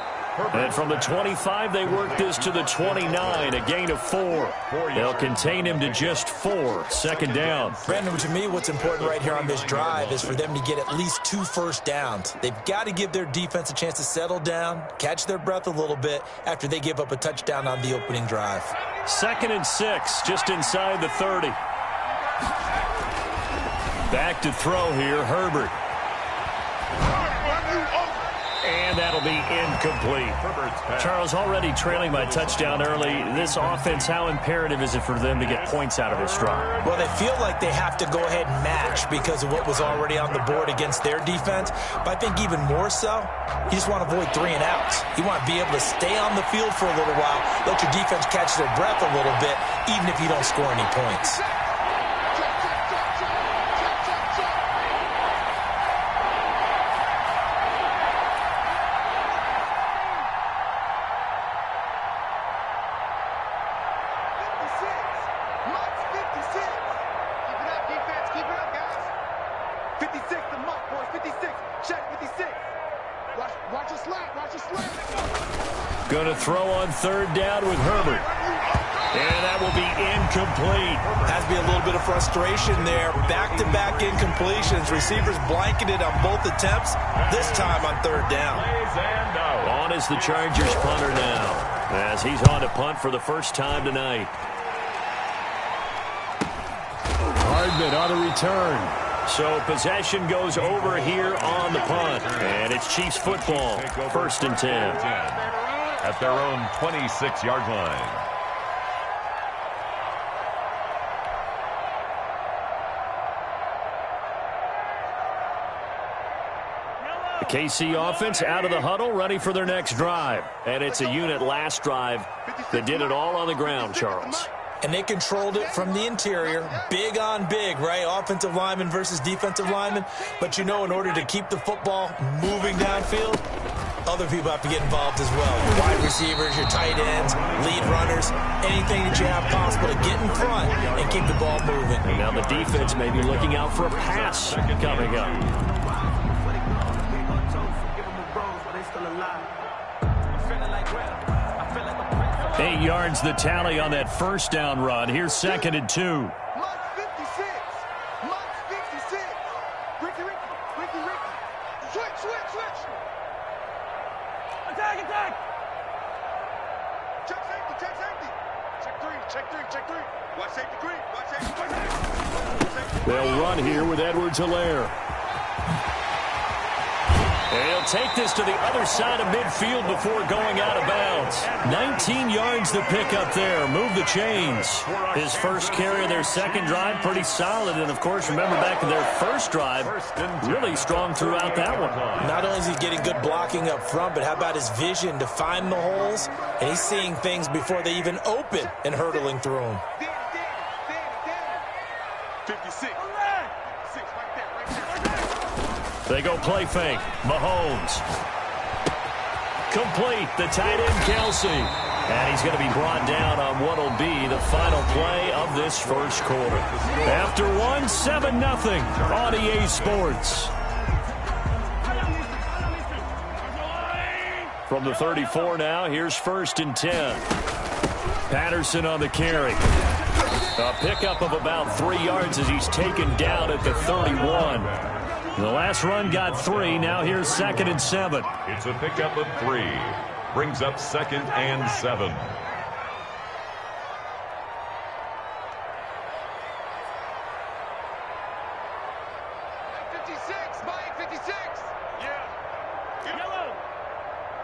B: And from the 25, they work this to the 29, a gain of 4. They'll contain him to just 4, 2nd down.
D: Brandon, to me, what's important right here on this drive is for them to get at least 2 first downs. They've got to give their defense a chance to settle down, catch their breath a little bit after they give up a touchdown on the opening drive.
B: 2nd and 6, just inside the 30. Back to throw here, Herbert. And that'll be incomplete. Charles, already trailing by touchdown early. This offense, how imperative is it for them to get points out of this drive?
D: Well, they feel like they have to go ahead and match because of what was already on the board against their defense. But I think even more so, you just want to avoid 3 and outs. You want to be able to stay on the field for a little while, let your defense catch their breath a little bit, even if you don't score any points.
B: Going to throw on 3rd down with Herbert. And that will be incomplete.
D: Has to be a little bit of frustration there. Back-to-back incompletions. Receivers blanketed on both attempts, this time on 3rd down.
B: On is the Chargers punter now. as he's on to punt for the first time tonight. Hardman on the return. So possession goes over here on the punt. And it's Chiefs football, 1st and 10.
C: At their own 26-yard line.
B: The KC offense out of the huddle, ready for their next drive. And it's a unit last drive that did it all on the ground, Charles.
D: And they controlled it from the interior, big on big, right? Offensive lineman versus defensive lineman. But you know, in order to keep the football moving downfield, other people have to get involved as well. Your wide receivers, your tight ends, lead runners, anything that you have possible to get in front and keep the ball moving.
B: And now the defense may be looking out for a pass coming up. 8 yards the tally on that first down run. Here's 2nd and 2.
E: Mike 56. Mike 56. Ricky. Switch. Attack. Check safety. Check three. Watch safety green.
B: They'll run here with Edwards-Helaire. And he'll take this to the other side of midfield before going out of bounds. 19 yards to pick up there. Move the chains. His first carry of their second drive, pretty solid. And, of course, remember back to their first drive, really strong throughout that one.
D: Not only is he getting good blocking up front, but how about his vision to find the holes? And he's seeing things before they even open and hurdling through them.
E: 56.
B: They go play fake. Mahomes. Complete. The tight end, Kelsey. And he's going to be brought down on what will be the final play of this first quarter. After 7-0 on EA Sports. From the 34 now, here's 1st and 10. Patterson on the carry. A pickup of about 3 yards as he's taken down at the 31. The last run got 3. Now here's 2nd and 7.
C: It's a pickup of 3. Brings up 2nd and 7.
E: Mike 56. Yeah. Yellow.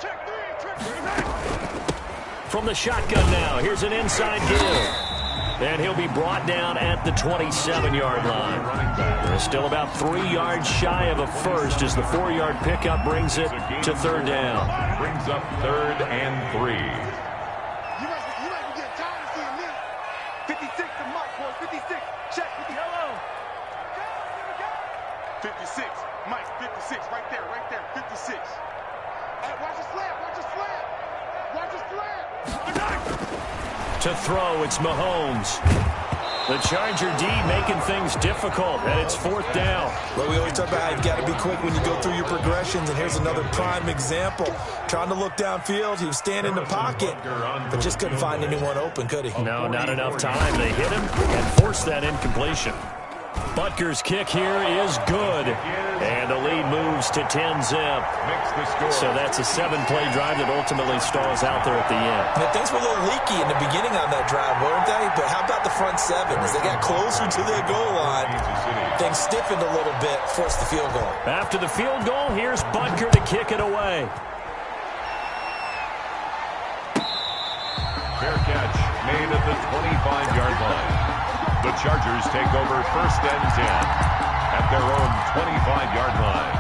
E: Check three.
B: From the shotgun now, here's an inside give. And he'll be brought down at the 27-yard line. They're still about 3 yards shy of a first as the 4-yard pickup brings it to 3rd down.
C: Brings up 3rd and 3.
E: You might be getting tired of seeing this. 56 to Mike, boy. 56. Check with the yellow. 56. Mike, 56. Right there. 56. Hey, watch the slant.
B: To throw, it's Mahomes. The Charger D making things difficult, and it's 4th down.
D: Well, we always talk about how you've got to be quick when you go through your progressions, and here's another prime example. Trying to look downfield, he was standing in the pocket, but just couldn't find anyone open, could he?
B: No, not enough time. They hit him and forced that incompletion. Butker's kick here is good, and the lead moves to 10-zip. So that's a 7-play drive that ultimately stalls out there at the end.
D: And things were a little leaky in the beginning on that drive, weren't they? But how about the front 7? As they got closer to their goal line, things stiffened a little bit, forced the field goal.
B: After the field goal, here's Butker to kick it away.
C: Fair catch made at the 25-yard line. The Chargers take over 1st and 10 at their own 25-yard line.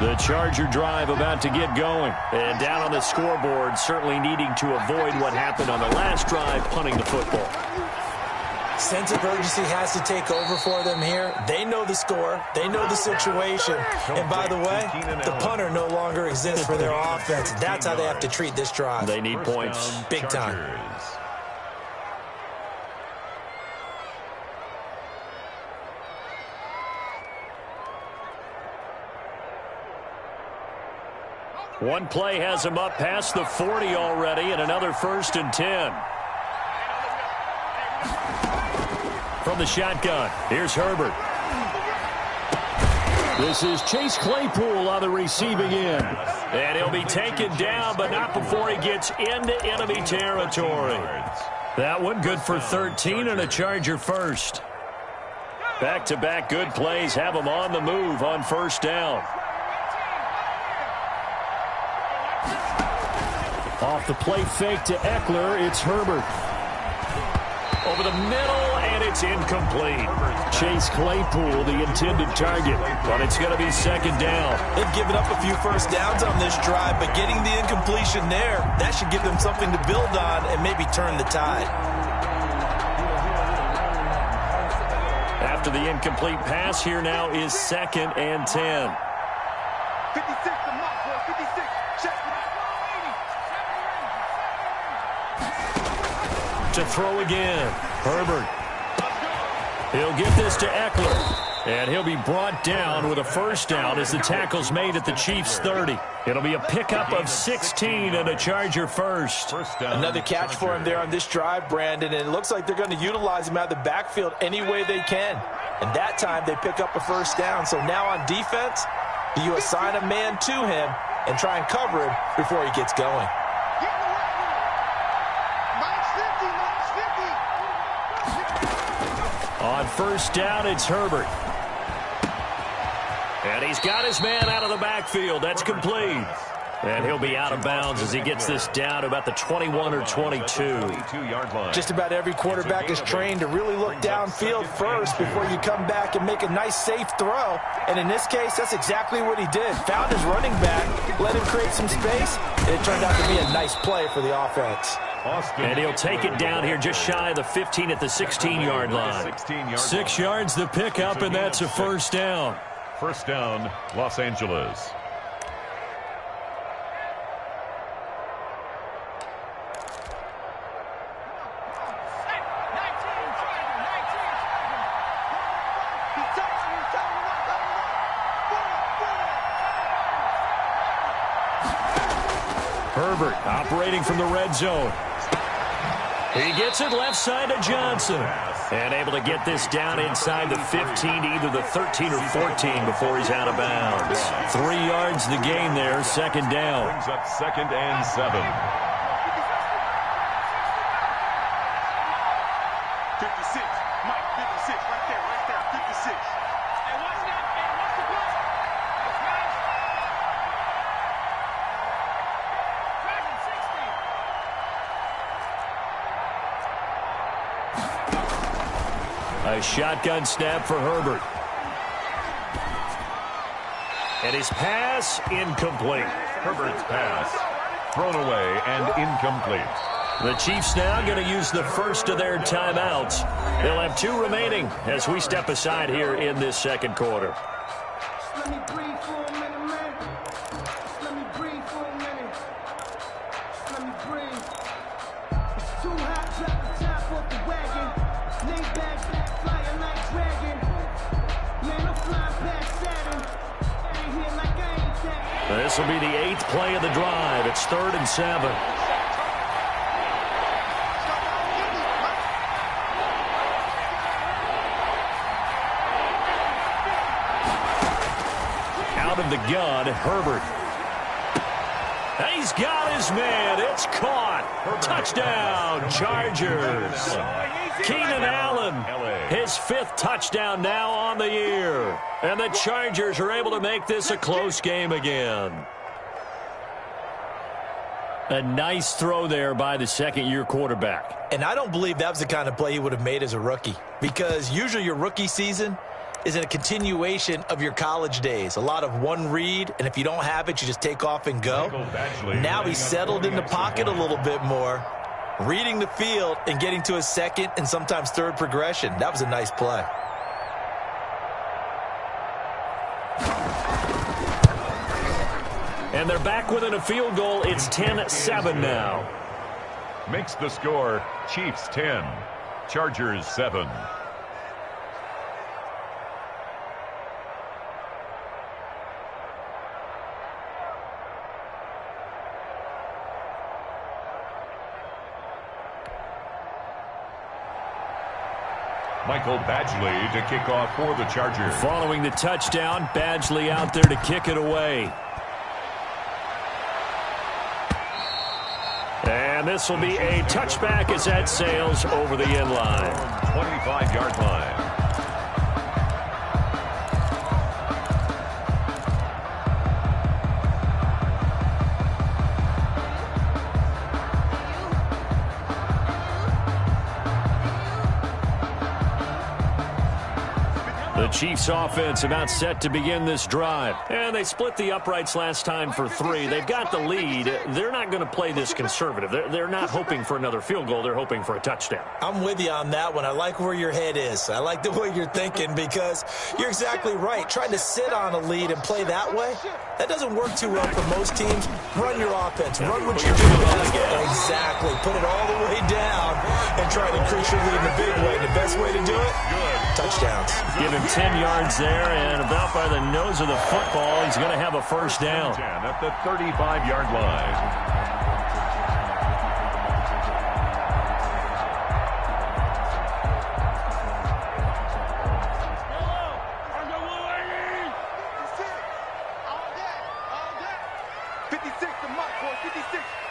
B: The Charger drive about to get going. And down on the scoreboard, certainly needing to avoid what happened on the last drive, punting the football.
D: Sense of urgency has to take over for them here. They know the score. They know the situation. And by the way, the punter no longer exists for their offense. That's how they have to treat this drive.
B: They need points.
D: Big time.
B: One play has him up past the 40 already, and another 1st and 10. From the shotgun, here's Herbert. This is Chase Claypool on the receiving end. And he'll be taken down, but not before he gets into enemy territory. That one good for 13 and a Charger first. Back-to-back good plays have him on the move on first down. Off the play fake to Eckler, it's Herbert. Over the middle, and it's incomplete. Chase Claypool, the intended target, but it's going to be second down.
D: They've given up a few first downs on this drive, but getting the incompletion there, that should give them something to build on and maybe turn the tide.
B: After the incomplete pass, here now is 2nd and 10.
E: 56 to mark, boy. 56. Check.
B: To throw again. Herbert. He'll get this to Eckler. And he'll be brought down with a first down as the tackle's made at the Chiefs' 30. It'll be a pickup of 16 and a Charger first.
D: Another catch for him there on this drive, Brandon, and it looks like they're going to utilize him out of the backfield any way they can. And that time they pick up a first down. So now on defense, you assign a man to him and try and cover him before he gets going.
B: On first down, it's Herbert. And he's got his man out of the backfield. That's complete. And he'll be out of bounds as he gets this down to about the 21 or 22.
D: Just about every quarterback is trained to really look downfield first before you come back and make a nice, safe throw. And in this case, that's exactly what he did. Found his running back, let him create some space, and it turned out to be a nice play for the offense.
B: And he'll take it down here just shy of the 15 at the 16-yard line. 6 yards the pickup, and that's a first down.
C: First down, Los Angeles.
B: Herbert operating from the red zone. He gets it left side to Johnson. And able to get this down inside the 15 to either the 13 or 14 before he's out of bounds. 3 yards the gain there, second down.
C: Brings up 2nd and 7.
E: 56. Mike, 56. Right there. 56. Hey, watch that. Hey, watch the block.
B: A shotgun snap for Herbert. And his pass incomplete.
C: Herbert's pass thrown away and incomplete.
B: The Chiefs now going to use the first of their timeouts. They'll have 2 remaining as we step aside here in this second quarter.
J: Let me breathe for a minute, man. Let me breathe for a minute. Let me breathe. It's too hot, drop the top off the wagon. Lay back, flying like dragon. Man, I'm flying past Saturn. Ain't here like I ain't that.
B: This will be the 8th play of the drive. It's 3rd and 7. Out of the gun, Herbert. He's got his man. It's caught. Touchdown, Chargers. Keenan Allen, his 5th touchdown now on the year. And the Chargers are able to make this a close game again. A nice throw there by the second-year quarterback.
D: And I don't believe that was the kind of play he would have made as a rookie, because usually your rookie season is a continuation of your college days. A lot of one read, and if you don't have it, you just take off and go. Now he's settled in the pocket a little bit more, reading the field and getting to a second and sometimes third progression. That was a nice play.
B: And they're back within a field goal. It's 10-7 now.
C: Makes the score Chiefs 10, Chargers 7. Michael Badgley to kick off for the Chargers.
B: Following the touchdown, Badgley out there to kick it away. And this will be a touchback as that sails over the end line.
C: 25-yard line.
B: The Chiefs offense about set to begin this drive. And they split the uprights last time for 3. They've got the lead. They're not going to play this conservative. They're not hoping for another field goal. They're hoping for a touchdown.
D: I'm with you on that one. I like where your head is. I like the way you're thinking because you're exactly right. Trying to sit on a lead and play that way, that doesn't work too well for most teams. Run your offense. Run what you're doing best. Exactly. Put it all the way down and try to increase your lead in the big way. The best way to do it? Touchdowns.
B: Give him 10 yards there, and about by the nose of the football, he's going to have a first down.
C: At the 35-yard line.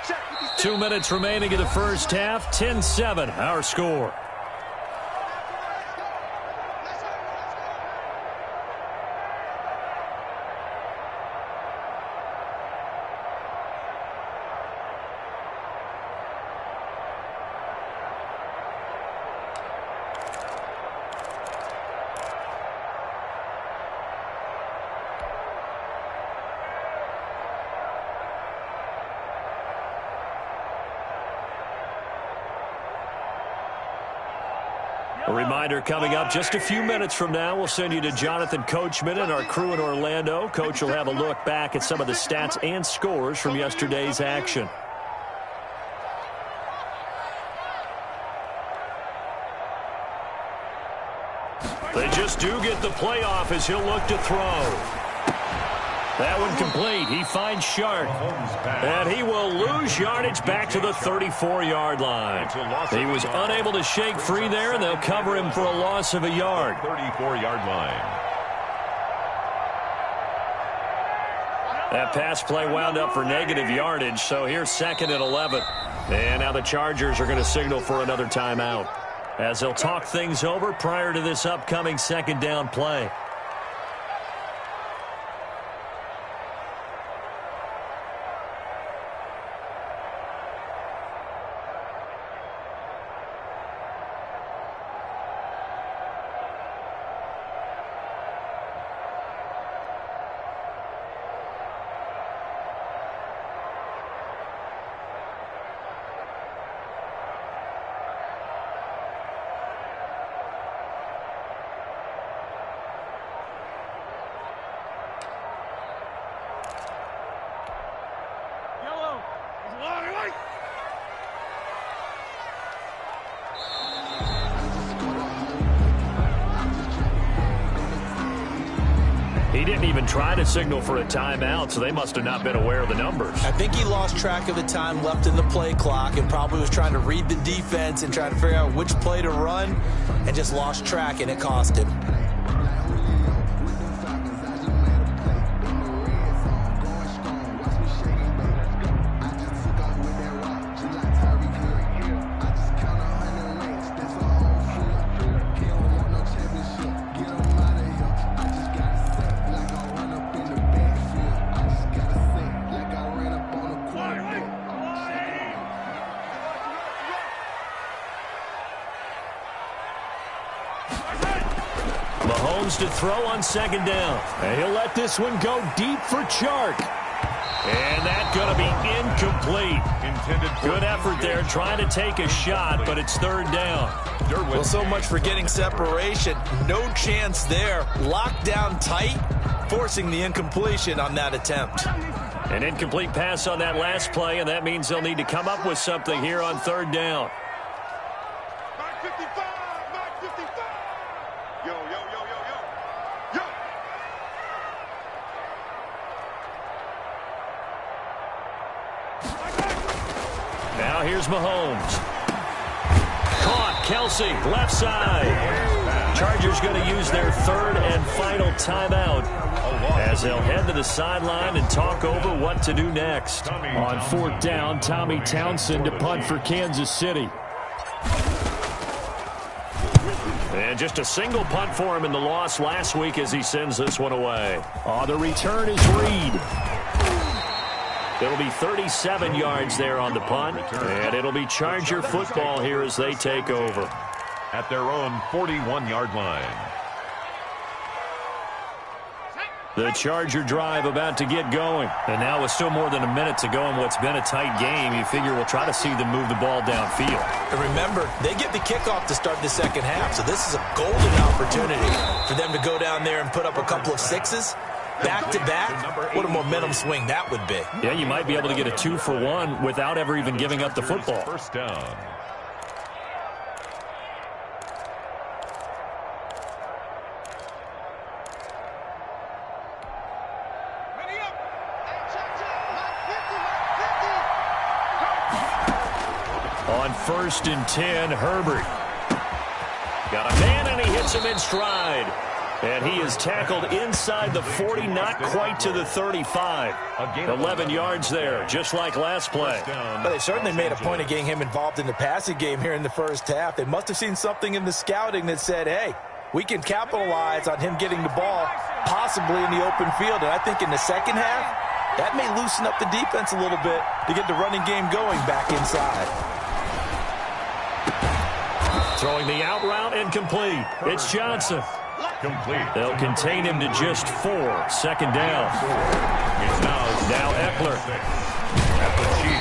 E: Check,
B: 2 minutes remaining in the first half. 10-7, our score. A reminder coming up just a few minutes from now, we'll send you to Jonathan Coachman and our crew in Orlando. Coach will have a look back at some of the stats and scores from yesterday's action. They just do get the playoff as he'll look to throw. That one complete. He finds Shark. And he will lose yardage back to the 34-yard line. He was unable to shake free there, and they'll cover him for a loss of a yard.
C: 34-yard line.
B: That pass play wound up for negative yardage, so here's 2nd and 11. And now the Chargers are going to signal for another timeout as they'll talk things over prior to this upcoming 2nd down play. He didn't even try to signal for a timeout, so they must have not been aware of the numbers.
D: I think he lost track of the time left in the play clock and probably was trying to read the defense and trying to figure out which play to run and just lost track, and it cost him.
B: To throw on 2nd down. And he'll let this one go deep for Chark. And that's going to be incomplete. Good effort there trying to take a shot, but it's 3rd down.
D: Well, so much for getting separation. No chance there. Locked down tight, forcing the incompletion on that attempt.
B: An incomplete pass on that last play, and that means they'll need to come up with something here on 3rd down. Here's Mahomes. Caught. Kelsey, left side. Chargers going to use their third and final timeout as they'll head to the sideline and talk over what to do next. On fourth down, Tommy Townsend to punt for Kansas City. And just a single punt for him in the loss last week as he sends this one away. On the return is Reed. It'll be 37 yards there on the punt, and it'll be Charger football here as they take over.
C: At their own 41-yard line.
B: The Charger drive about to get going. And now with still more than a minute to go in what's been a tight game, you figure we'll try to see them move the ball downfield.
D: And remember, they get the kickoff to start the second half, so this is a golden opportunity for them to go down there and put up a couple of sixes. Back-to-back, what a momentum swing that would be.
B: Yeah, you might be able to get a 2-for-1 without ever even giving up the football.
C: First down.
B: On first and 10, Herbert. Got a man, and he hits him in stride. And he is tackled inside the 40, not quite to the 35. 11 yards there, just like last play.
D: But they certainly made a point of getting him involved in the passing game here in the first half. They must have seen something in the scouting that said, hey, we can capitalize on him getting the ball possibly in the open field. And I think in the second half, that may loosen up the defense a little bit to get the running game going back inside.
B: Throwing the out route and complete. It's Johnson.
C: Complete.
B: They'll contain him to just 4. Second down. Now Eckler.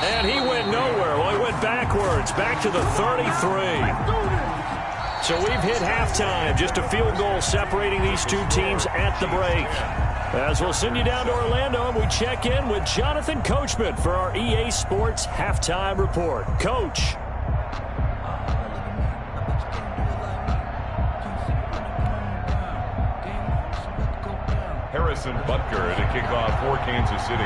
B: And he went nowhere. Well, he went backwards. Back to the 33. So we've hit halftime. Just a field goal separating these two teams at the break. As we'll send you down to Orlando, and we check in with Jonathan Coachman for our EA Sports Halftime Report. Coach.
C: Harrison Butker to kick off for Kansas City.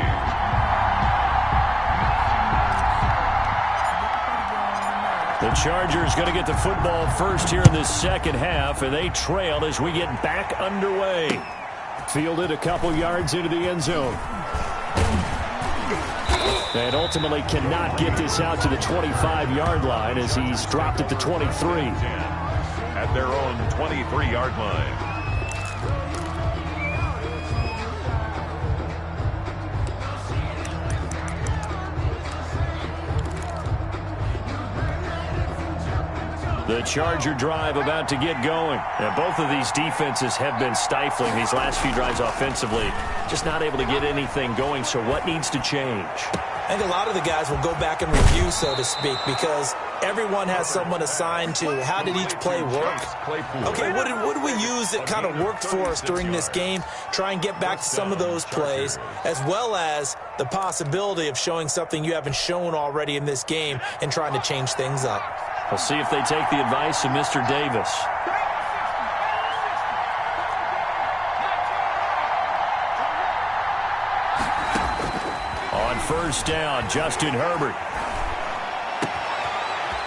B: The Chargers going to get the football first here in this second half, and they trail as we get back underway. Fielded a couple yards into the end zone. And ultimately cannot get this out to the 25-yard line as he's dropped at the 23.
C: At their own 23-yard line.
B: The Charger drive about to get going. Now, both of these defenses have been stifling these last few drives offensively. Just not able to get anything going, so what needs to change?
D: I think a lot of the guys will go back and review, so to speak, because everyone has someone assigned to how did each play work. Okay, what did we use that kind of worked for us during this game? Try and get back to some of those plays, as well as the possibility of showing something you haven't shown already in this game and trying to change things up.
B: We'll see if they take the advice of Mr. Davis. On first down, Justin Herbert.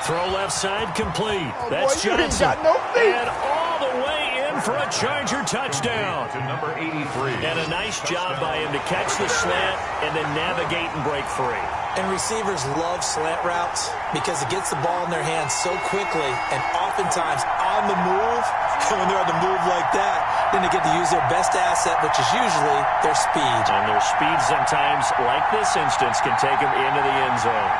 B: Throw left side complete. That's Johnson. And all the way in for a Charger touchdown.
C: To number 83.
B: And a nice job by him to catch the slant and then navigate and break free.
D: And receivers love slant routes because it gets the ball in their hands so quickly and oftentimes on the move. And when they're on the move like that, then they get to use their best asset, which is usually their speed.
B: And their speed sometimes, like this instance, can take them into the end zone.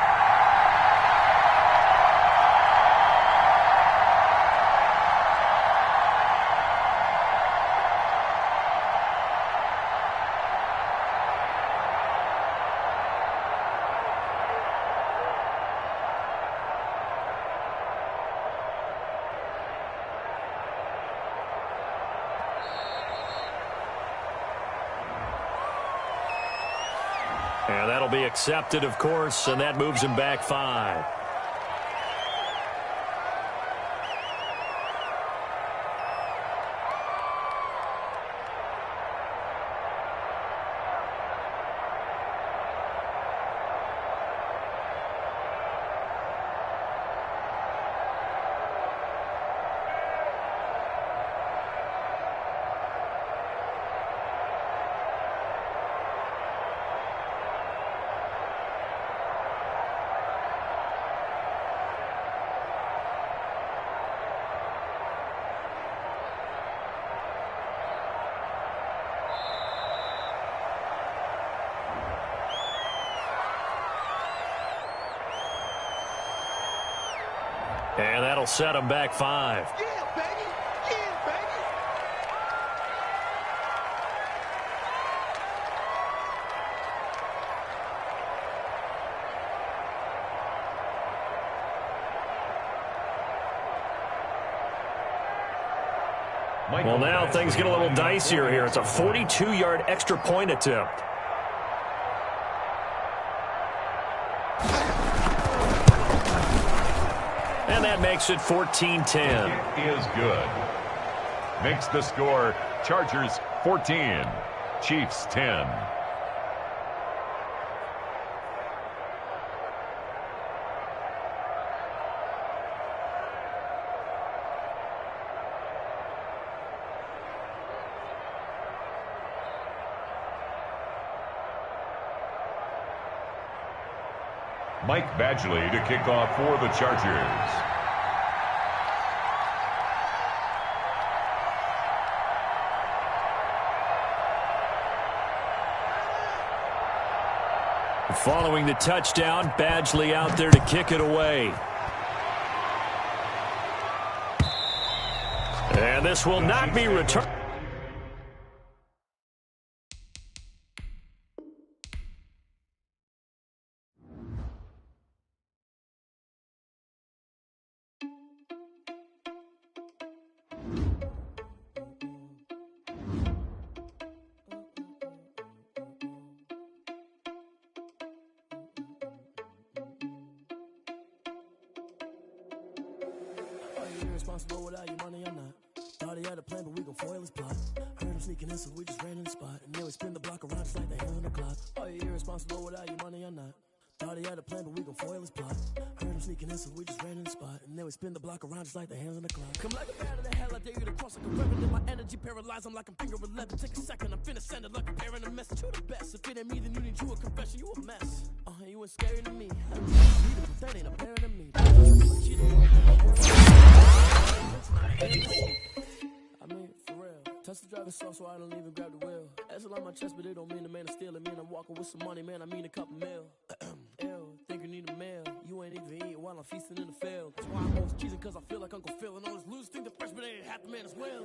B: And that'll be accepted, of course, and that moves him back 5. that'll set them back 5.
E: Yeah, baby. Yeah, baby.
B: Well, now things get a little dicier here. It's a 42-yard extra point attempt. And that makes it 14-10.
C: It is good. Makes the score Chargers 14, Chiefs 10. Mike Badgley to kick off for the Chargers.
B: Following the touchdown, Badgley out there to kick it away. And this will not be returned.
K: Irresponsible without your money or not. Thought he had a plan, but we gon' foil his plot. Heard him sneaking in, so we just ran in the spot. And then we spin the block around just like the hands on the clock. Are you irresponsible without your money or not? Thought he had a plan, but we gon' foil his plot. Heard him sneaking in, so we just ran in the spot. And then we spin the block around just like the hands on the clock. Come like a bat of the hell, I dare you to cross like a revenant. My energy paralyzed, I'm like I'm finger 11. Take a second, I'm finna send it like a bear in a message. You the best, if it ain't me, then you need you a confession. You a mess. You ain't scary to me. That ain't a bear to me. I mean, for real. Touch the driver's soft so I don't even grab the wheel. That's on my chest, but it don't mean the man is stealing. Man, I'm walking with some money, man. I mean a couple mil. Ew, think you need a meal. You ain't even eating while I'm feasting in the field. That's why I'm always cheesing, cause I feel like Uncle Phil. And all this lose think the freshman ain't half the man as well.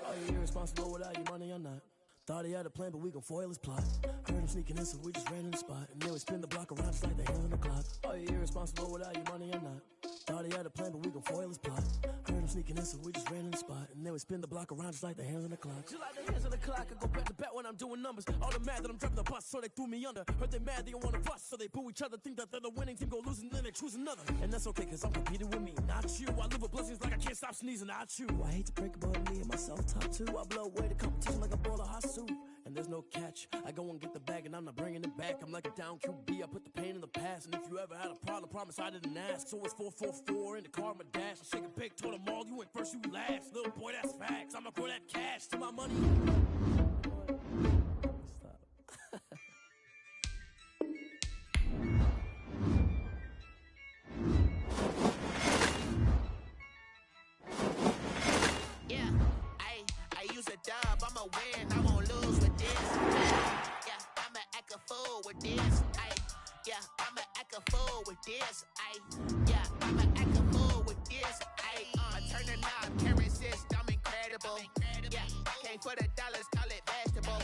K: Are you irresponsible without your money or not? Thought he had a plan, but we gon' foil his plot. Heard him sneaking in, so we just ran in the spot. And then we spin the block around just like the hands on the clock. Are you irresponsible without your money or not? Thought he had a plan, but we gon' foil his plot. Heard him sneaking in, so we just ran in the spot. And then we spin the block around just like the hands on the clock. Just like the hands on the clock, I go back to back when I'm doing numbers. All the mad that I'm driving the bus, so they threw me under. Heard they mad, they don't wanna bust, so they boo each other. Think that they're the winning team, go losing, then they choose another. And that's okay, cause I'm competing with me, not you. I live with blessings like I can't stop sneezing, not you. I hate to break it, but me and myself top two. I blow away the competition like a bowl of hot soup. And there's no catch. I go and get the bag and I'm not bringing it back. I'm like a down QB. I put the pain in the past. And if you ever had a problem, promise I didn't ask. So it's 4-4-4 in the car, my dash. I shake a pig, told them all, you went first, you last. Little boy, that's facts. I'ma grow that cash to my money. Stop.
L: Yeah, I use a dub. I'ma win. I won't lose with this. Yeah, I'ma act a fool with this. Yeah, I'ma act a fool with this. Yeah, I'ma act a fool with this. I turn the knob, can't resist. I'm incredible. Yeah, came for the dollars, call it vegetable.